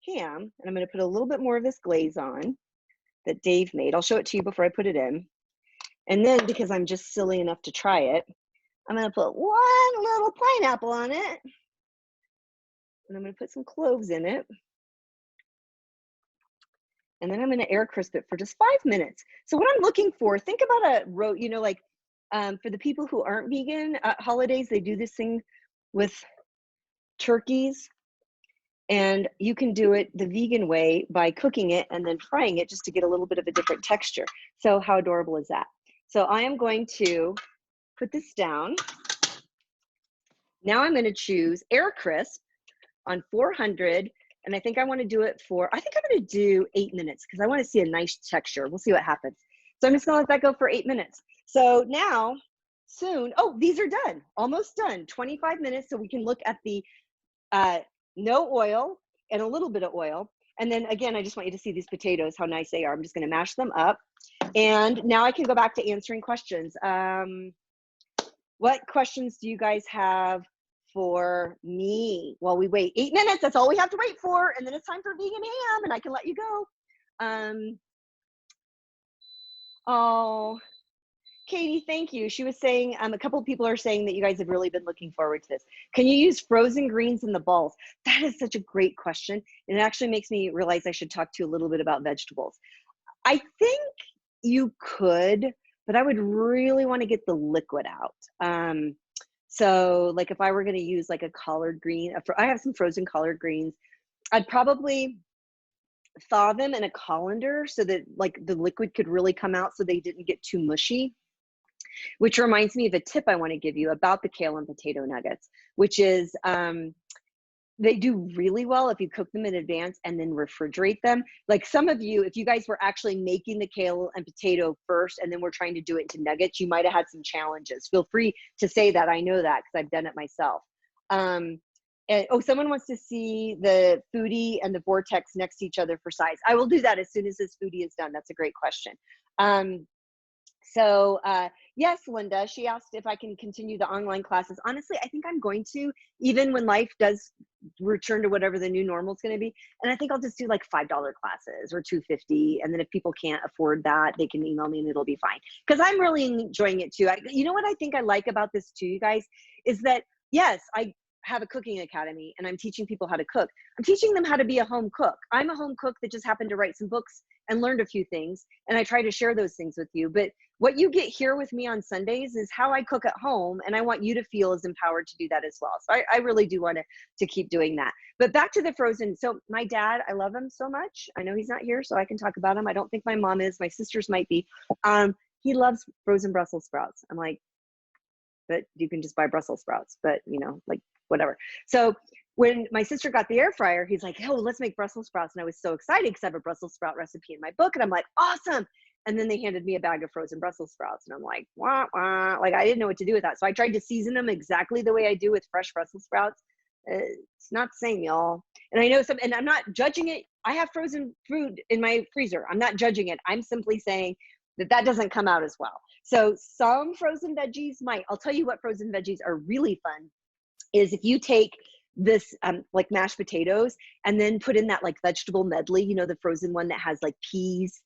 ham. And I'm going to put a little bit more of this glaze on that Dave made. I'll show it to you before I put it in. And then, because I'm just silly enough to try it, I'm going to put one little pineapple on it. And I'm going to put some cloves in it. And then I'm going to air crisp it for just 5 minutes. So what I'm looking for, think about you know, like for the people who aren't vegan at holidays, they do this thing with turkeys. And you can do it the vegan way by cooking it and then frying it just to get a little bit of a different texture. So how adorable is that? So I am going to put this down. Now I'm going to choose air crisp on 400. And I think I want to do it I think I'm going to do 8 minutes because I want to see a nice texture. We'll see what happens. So I'm just going to let that go for 8 minutes. So now soon, oh, these are done, almost done, 25 minutes. So we can look at the no oil and a little bit of oil. And then again, I just want you to see these potatoes, how nice they are. I'm just going to mash them up. And now I can go back to answering questions. What questions do you guys have for me while we wait? 8 minutes, that's all we have to wait for. And then it's time for vegan ham and I can let you go. Oh, Katie, thank you. She was saying, a couple of people are saying that you guys have really been looking forward to this. Can you use frozen greens in the balls? That is such a great question. And it actually makes me realize I should talk to you a little bit about vegetables. I think you could, but I would really want to get the liquid out. So like if I were going to use like a collard green, I have some frozen collard greens. I'd probably thaw them in a colander so that like the liquid could really come out so they didn't get too mushy. Which reminds me of a tip I want to give you about the kale and potato nuggets, which is they do really well if you cook them in advance and then refrigerate them. Like some of you, if you guys were actually making the kale and potato first and then we're trying to do it into nuggets, you might have had some challenges. Feel free to say that. I know that because I've done it myself. And, oh, someone wants to see the Foodi and the Vortex next to each other for size. I will do that as soon as this Foodi is done. That's a great question. So yes, Linda, she asked if I can continue the online classes. Honestly, I think I'm going to, even when life does return to whatever the new normal is going to be. And I think I'll just do like $5 classes or $2.50. And then if people can't afford that, they can email me and it'll be fine. Because I'm really enjoying it too. You know what I think I like about this too, you guys, is that yes, I have a cooking academy and I'm teaching people how to cook. I'm teaching them how to be a home cook. I'm a home cook that just happened to write some books and learned a few things. And I try to share those things with you. But what you get here with me on Sundays is how I cook at home. And I want you to feel as empowered to do that as well. So I really do want to keep doing that. But back to the frozen. So my dad, I love him so much. I know he's not here, so I can talk about him. I don't think my mom is. My sisters might be. He loves frozen Brussels sprouts. I'm like, but you can just buy Brussels sprouts, but you know, like whatever. So when my sister got the air fryer, he's like, oh, let's make Brussels sprouts. And I was so excited because I have a Brussels sprout recipe in my book. And I'm like, awesome. And then they handed me a bag of frozen Brussels sprouts. And I'm like, wah, wah. Like, I didn't know what to do with that. So I tried to season them exactly the way I do with fresh Brussels sprouts. It's not the same, y'all. And I know some, and I'm not judging it. I have frozen food in my freezer. I'm not judging it. I'm simply saying that doesn't come out as well. So some frozen veggies might. I'll tell you what frozen veggies are really fun is if you take this like mashed potatoes and then put in that like vegetable medley, you know, the frozen one that has like peas,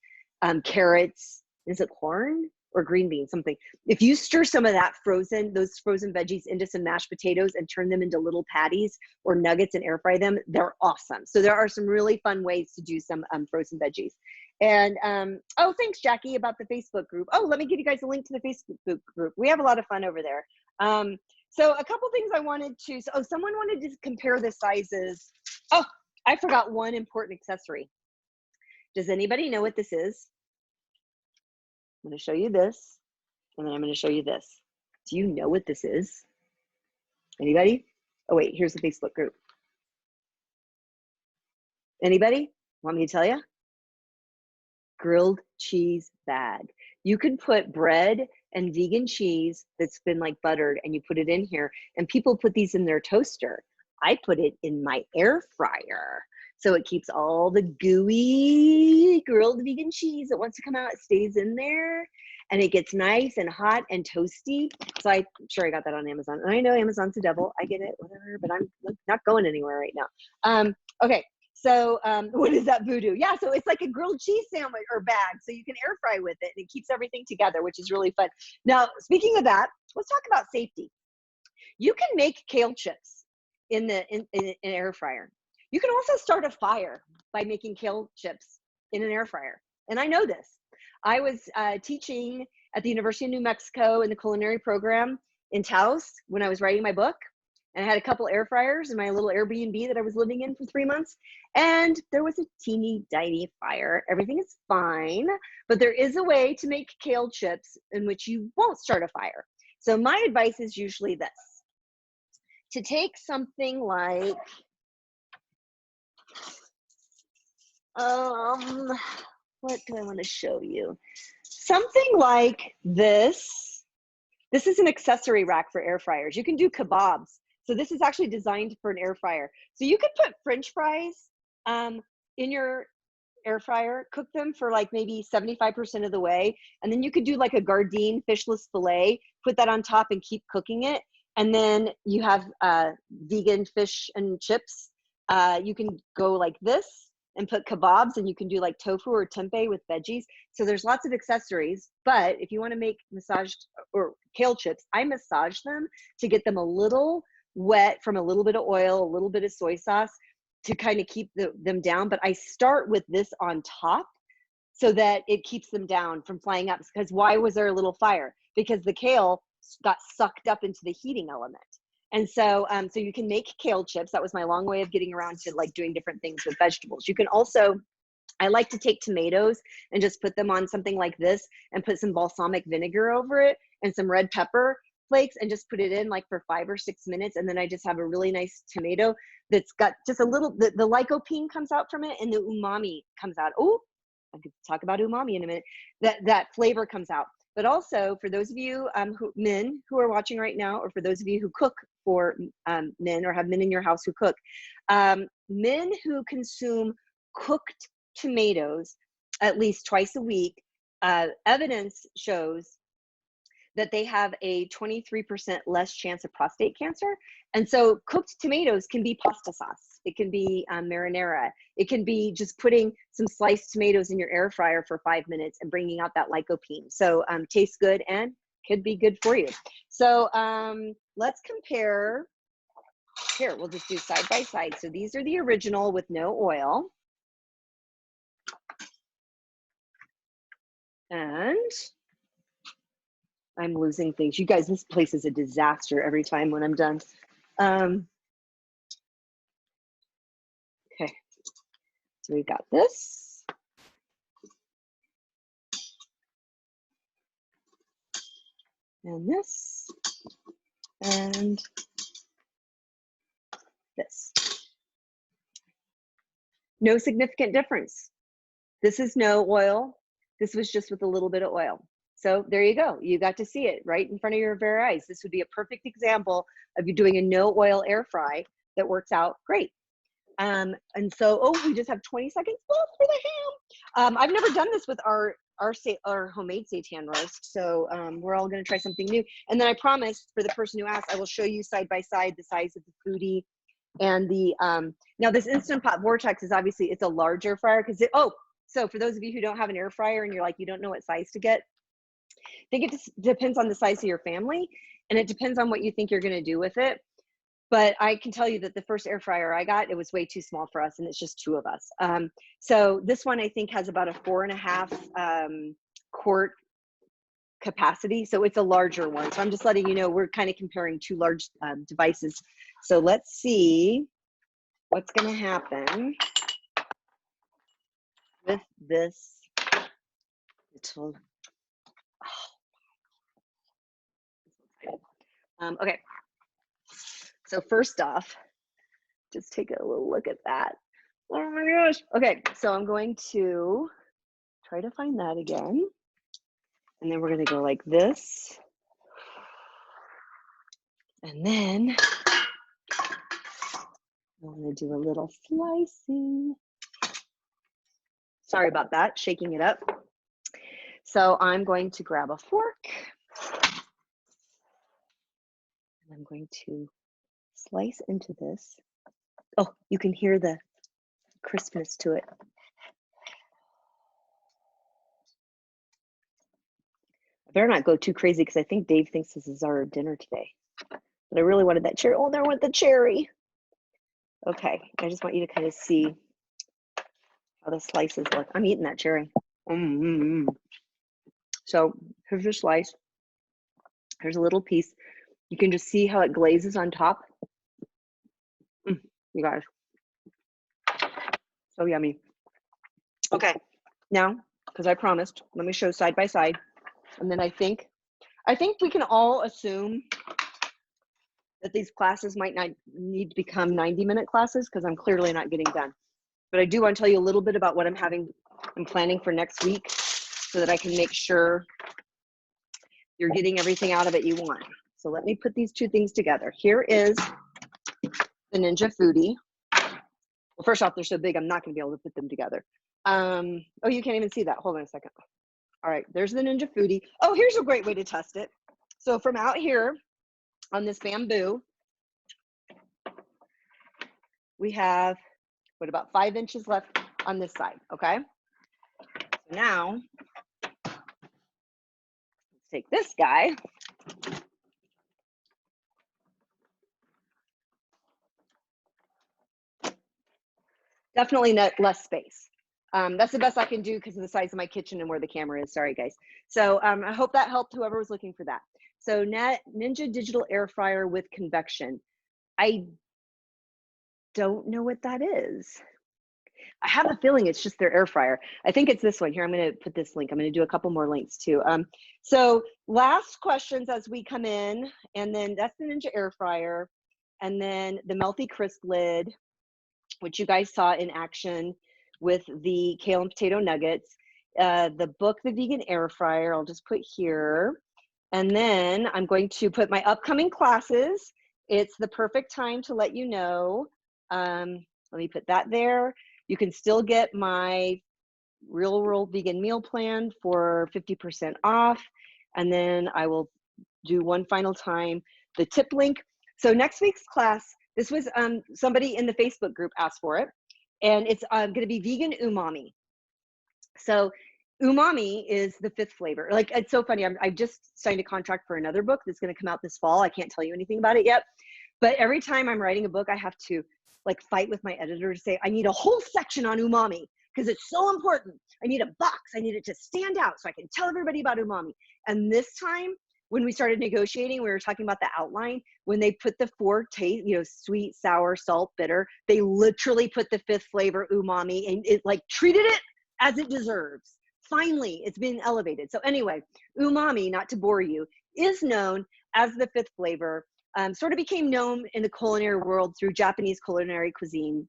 carrots, is it corn or green beans, something. If you stir some of that those frozen veggies into some mashed potatoes and turn them into little patties or nuggets and air fry them, they're awesome. So there are some really fun ways to do some frozen veggies. And oh, thanks, Jackie, about the Facebook group. Oh, let me give you guys a link to the Facebook group. We have a lot of fun over there. So a couple things I wanted to, oh, someone wanted to compare the sizes. Oh, I forgot one important accessory. Does anybody know what this is? I'm going to show you this, and then I'm going to show you this. Do you know what this is? Anybody? Oh, wait, here's the Facebook group. Anybody? Want me to tell you? Grilled cheese bag. You can put bread and vegan cheese that's been like buttered and you put it in here, and people put these in their toaster. I put it in my air fryer. So it keeps all the gooey grilled vegan cheese that wants to come out, it stays in there and it gets nice and hot and toasty. So I'm sure I got that on Amazon. And I know Amazon's the devil. I get it, whatever, but I'm not going anywhere right now. Okay. So what is that voodoo? Yeah, so it's like a grilled cheese sandwich or bag. So you can air fry with it and it keeps everything together, which is really fun. Now, speaking of that, let's talk about safety. You can make kale chips in an air fryer. You can also start a fire by making kale chips in an air fryer. And I know this. I was teaching at the University of New Mexico in the culinary program in Taos when I was writing my book. And I had a couple air fryers in my little Airbnb that I was living in for 3 months. And there was a teeny tiny fire. Everything is fine, but there is a way to make kale chips in which you won't start a fire. So my advice is usually this: to take something like, what do I want to show you? Something like this. This is an accessory rack for air fryers. You can do kebabs. So this is actually designed for an air fryer. So you could put French fries in your air fryer, cook them for like maybe 75% of the way. And then you could do like a Gardein fishless fillet, put that on top and keep cooking it. And then you have vegan fish and chips. You can go like this and put kebabs, and you can do like tofu or tempeh with veggies. So there's lots of accessories, but if you want to make massaged or kale chips, I massage them to get them a little wet from a little bit of oil, a little bit of soy sauce to kind of keep them down. But I start with this on top so that it keeps them down from flying up. Because why was there a little fire? Because the kale got sucked up into the heating element. And so, so you can make kale chips. That was my long way of getting around to like doing different things with vegetables. You can also, I like to take tomatoes and just put them on something like this and put some balsamic vinegar over it and some red pepper flakes and just put it in like for 5 or 6 minutes. And then I just have a really nice tomato that's got just a little, the lycopene comes out from it and the umami comes out. Oh, I could talk about umami in a minute. That flavor comes out. But also for those of you men who are watching right now, or for those of you who cook for men or have men in your house who cook, men who consume cooked tomatoes at least twice a week, evidence shows that they have a 23% less chance of prostate cancer. And so cooked tomatoes can be pasta sauce. It can be marinara. It can be just putting some sliced tomatoes in your air fryer for 5 minutes and bringing out that lycopene. So tastes good and could be good for you. So let's compare. Here, we'll just do side by side. So these are the original with no oil. And I'm losing things. You guys, this place is a disaster every time when I'm done. Okay, so we've got this. And this. And this. No significant difference. This is no oil. This was just with a little bit of oil. So there you go. You got to see it right in front of your very eyes. This would be a perfect example of you doing a no oil air fry that works out great. And so, oh, we just have 20 seconds left for the ham. I've never done this with our homemade seitan roast. So we're all going to try something new. And then I promised for the person who asked, I will show you side by side the size of the Foodi and the, now this Instant Pot Vortex is obviously, it's a larger fryer because so for those of you who don't have an air fryer and you're like, you don't know what size to get, I think it just depends on the size of your family and it depends on what you think you're going to do with it. But I can tell you that the first air fryer I got, it was way too small for us and it's just 2 of us. So this one I think has about a 4.5 quart capacity. So it's a larger one. So I'm just letting you know, we're kind of comparing 2 large devices. So let's see what's going to happen with this little, okay. So first off, just take a little look at that. Oh my gosh. Okay, so I'm going to try to find that again. And then we're going to go like this. And then I'm going to do a little slicing. Sorry about that, shaking it up. So I'm going to grab a fork. And I'm going to slice into this. Oh, you can hear the crispness to it. I better not go too crazy because I think Dave thinks this is our dinner today. But I really wanted that cherry. Oh, there went the cherry. Okay, I just want you to kind of see how the slices look. I'm eating that cherry. So here's your slice. Here's a little piece. You can just see how it glazes on top. You guys, so yummy. Okay, now, because I promised, let me show side by side. And then I think we can all assume that these classes might not need to become 90-minute classes because I'm clearly not getting done. But I do want to tell you a little bit about what I'm planning for next week so that I can make sure you're getting everything out of it you want. So let me put these 2 things together. Here is the Ninja Foodi. Well, first off, they're so big, I'm not going to be able to put them together. Oh, you can't even see that. Hold on a second. All right, there's the Ninja Foodi. Oh, here's a great way to test it. So from out here on this bamboo, we have, what, about 5 inches left on this side, okay? So now, let's take this guy. Definitely not less space. That's the best I can do because of the size of my kitchen and where the camera is. Sorry, guys. So I hope that helped whoever was looking for that. So Ninja Digital Air Fryer with convection. I don't know what that is. I have a feeling it's just their air fryer. I think it's this one here. I'm going to put this link. I'm going to do a couple more links too. So last questions as we come in, and then that's the Ninja Air Fryer, and then the Melty Crisp lid, which you guys saw in action with the kale and potato nuggets, the book, The Vegan Air Fryer, I'll just put here. And then I'm going to put my upcoming classes. It's the perfect time to let you know. Let me put that there. You can still get my Real World Vegan Meal Plan for 50% off. And then I will do one final time the tip link. So next week's class, this was somebody in the Facebook group asked for it, and it's going to be vegan umami. So umami is the 5th flavor. Like, it's so funny. I've just signed a contract for another book that's going to come out this fall. I can't tell you anything about it yet, but every time I'm writing a book, I have to like fight with my editor to say, I need a whole section on umami because it's so important. I need a box. I need it to stand out so I can tell everybody about umami. And this time, when we started negotiating, we were talking about the outline. When they put the 4 taste, sweet, sour, salt, bitter, they literally put the 5th flavor, umami, and it like treated it as it deserves. Finally, it's been elevated. So anyway, umami, not to bore you, is known as the 5th flavor. Sort of became known in the culinary world through Japanese culinary cuisine.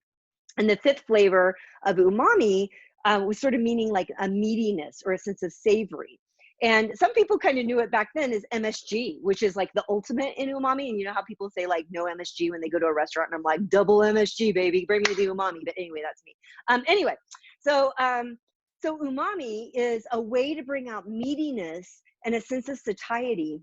And the 5th flavor of umami was sort of meaning like a meatiness or a sense of savory. And some people kind of knew it back then as MSG, which is like the ultimate in umami. And you know how people say like no MSG when they go to a restaurant, and I'm like, double MSG, baby, bring me the umami. But anyway, that's me. Anyway, so umami is a way to bring out meatiness and a sense of satiety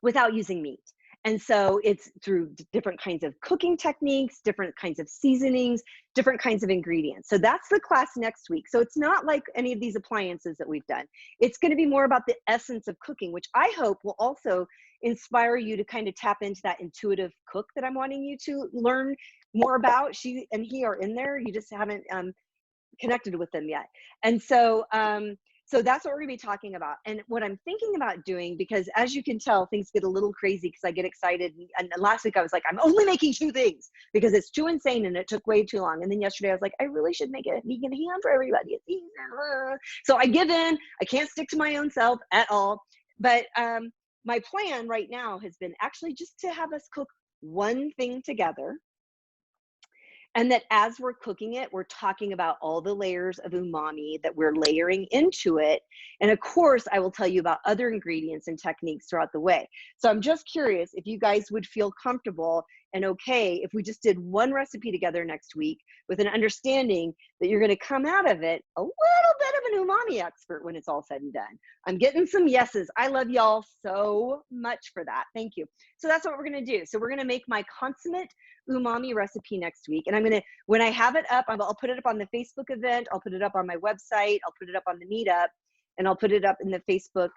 without using meat. And so it's through different kinds of cooking techniques, different kinds of seasonings, different kinds of ingredients. So that's the class next week. So it's not like any of these appliances that we've done. It's going to be more about the essence of cooking, which I hope will also inspire you to kind of tap into that intuitive cook that I'm wanting you to learn more about. She and he are in there. You just haven't connected with them yet. And so, so that's what we're gonna be talking about. And what I'm thinking about doing, because as you can tell, things get a little crazy because I get excited. And last week I was like, I'm only making 2 things because it's too insane and it took way too long. And then yesterday I was like, I really should make a vegan ham for everybody. So I give in, I can't stick to my own self at all. But my plan right now has been actually just to have us cook one thing together. And that as we're cooking it, we're talking about all the layers of umami that we're layering into it. And of course, I will tell you about other ingredients and techniques throughout the way. So I'm just curious if you guys would feel comfortable and okay if we just did one recipe together next week with an understanding that you're going to come out of it a little bit of an umami expert when it's all said and done. I'm getting some yeses. I love y'all so much for that. Thank you. So that's what we're going to do. So we're going to make my consummate umami recipe next week. And I'm going to, when I have it up, I'll put it up on the Facebook event. I'll put it up on my website. I'll put it up on the meetup, and I'll put it up in the Facebook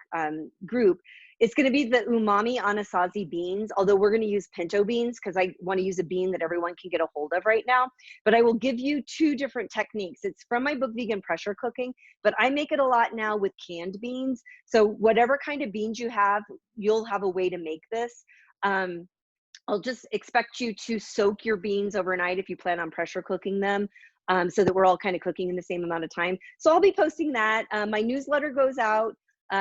group. It's going to be the umami anasazi beans, although we're going to use pinto beans because I want to use a bean that everyone can get a hold of right now. But I will give you 2 different techniques. It's from my book, Vegan Pressure Cooking, but I make it a lot now with canned beans. So whatever kind of beans you have, you'll have a way to make this. I'll just expect you to soak your beans overnight if you plan on pressure cooking them, so that we're all kind of cooking in the same amount of time. So I'll be posting that. My newsletter goes out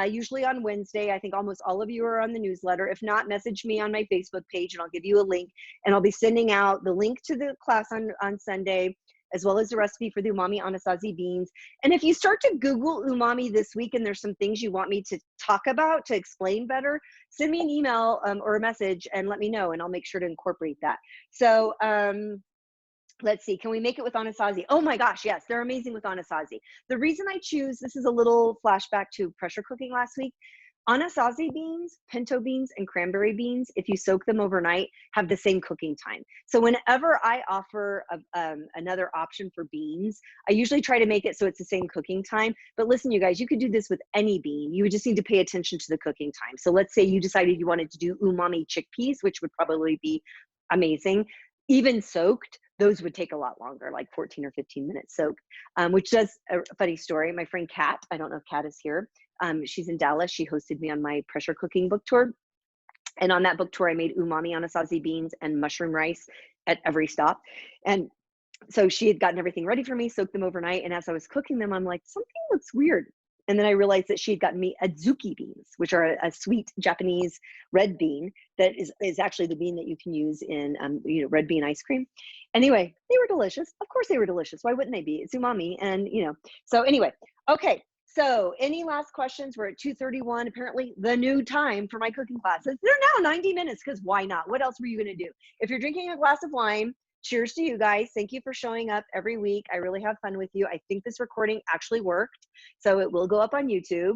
usually on Wednesday. I think almost all of you are on the newsletter. If not, message me on my Facebook page and I'll give you a link. And I'll be sending out the link to the class on Sunday, as well as the recipe for the umami anasazi beans. And if you start to Google umami this week and there's some things you want me to talk about to explain better, send me an email or a message and let me know, and I'll make sure to incorporate that. So let's see, can we make it with anasazi? Oh my gosh, yes, they're amazing with anasazi. The reason I choose, this is a little flashback to pressure cooking last week. Anasazi beans, pinto beans, and cranberry beans, if you soak them overnight, have the same cooking time. So whenever I offer another option for beans, I usually try to make it so it's the same cooking time. But listen, you guys, you could do this with any bean. You would just need to pay attention to the cooking time. So let's say you decided you wanted to do umami chickpeas, which would probably be amazing. Even soaked, those would take a lot longer, like 14 or 15 minutes soaked, which does a funny story. My friend Kat, I don't know if Kat is here. She's in Dallas. She hosted me on my pressure cooking book tour. And on that book tour, I made umami anasazi beans and mushroom rice at every stop. And so she had gotten everything ready for me, soaked them overnight. And as I was cooking them, I'm like, something looks weird. And then I realized that she had gotten me adzuki beans, which are a sweet Japanese red bean that is actually the bean that you can use in red bean ice cream. Anyway, they were delicious. Of course they were delicious. Why wouldn't they be? It's umami. And, so anyway, okay. So any last questions? We're at 2:31, apparently the new time for my cooking classes. They're now 90 minutes because why not? What else were you going to do? If you're drinking a glass of wine, cheers to you guys. Thank you for showing up every week. I really have fun with you. I think this recording actually worked, so it will go up on YouTube.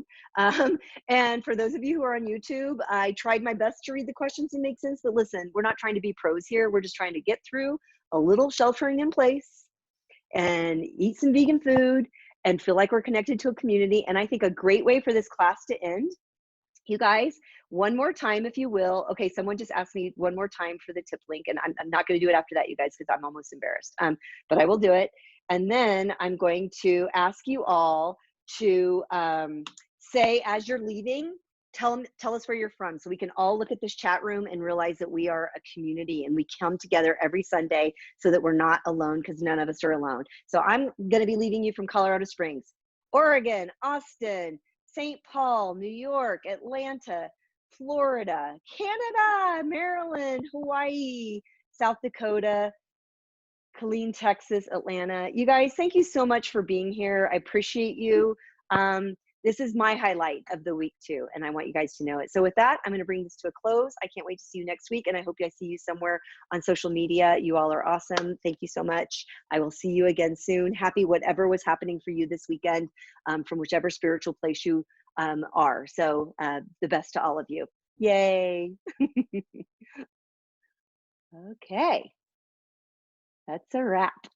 And for those of you who are on YouTube, I tried my best to read the questions and make sense, but listen, we're not trying to be pros here. We're just trying to get through a little sheltering in place and eat some vegan food and feel like we're connected to a community. And I think a great way for this class to end, you guys, one more time, if you will. Okay, someone just asked me one more time for the tip link, and I'm not going to do it after that, you guys, because I'm almost embarrassed. But I will do it. And then I'm going to ask you all to say, as you're leaving, tell us where you're from, so we can all look at this chat room and realize that we are a community and we come together every Sunday so that we're not alone, because none of us are alone. So I'm going to be leaving you from Colorado Springs, Oregon, Austin, St. Paul, New York, Atlanta, Florida, Canada, Maryland, Hawaii, South Dakota, Killeen, Texas, Atlanta. You guys, thank you so much for being here. I appreciate you. This is my highlight of the week too, and I want you guys to know it. So with that, I'm going to bring this to a close. I can't wait to see you next week, and I hope I see you somewhere on social media. You all are awesome. Thank you so much. I will see you again soon. Happy whatever was happening for you this weekend, from whichever spiritual place you are. So the best to all of you. Yay. Okay. That's a wrap.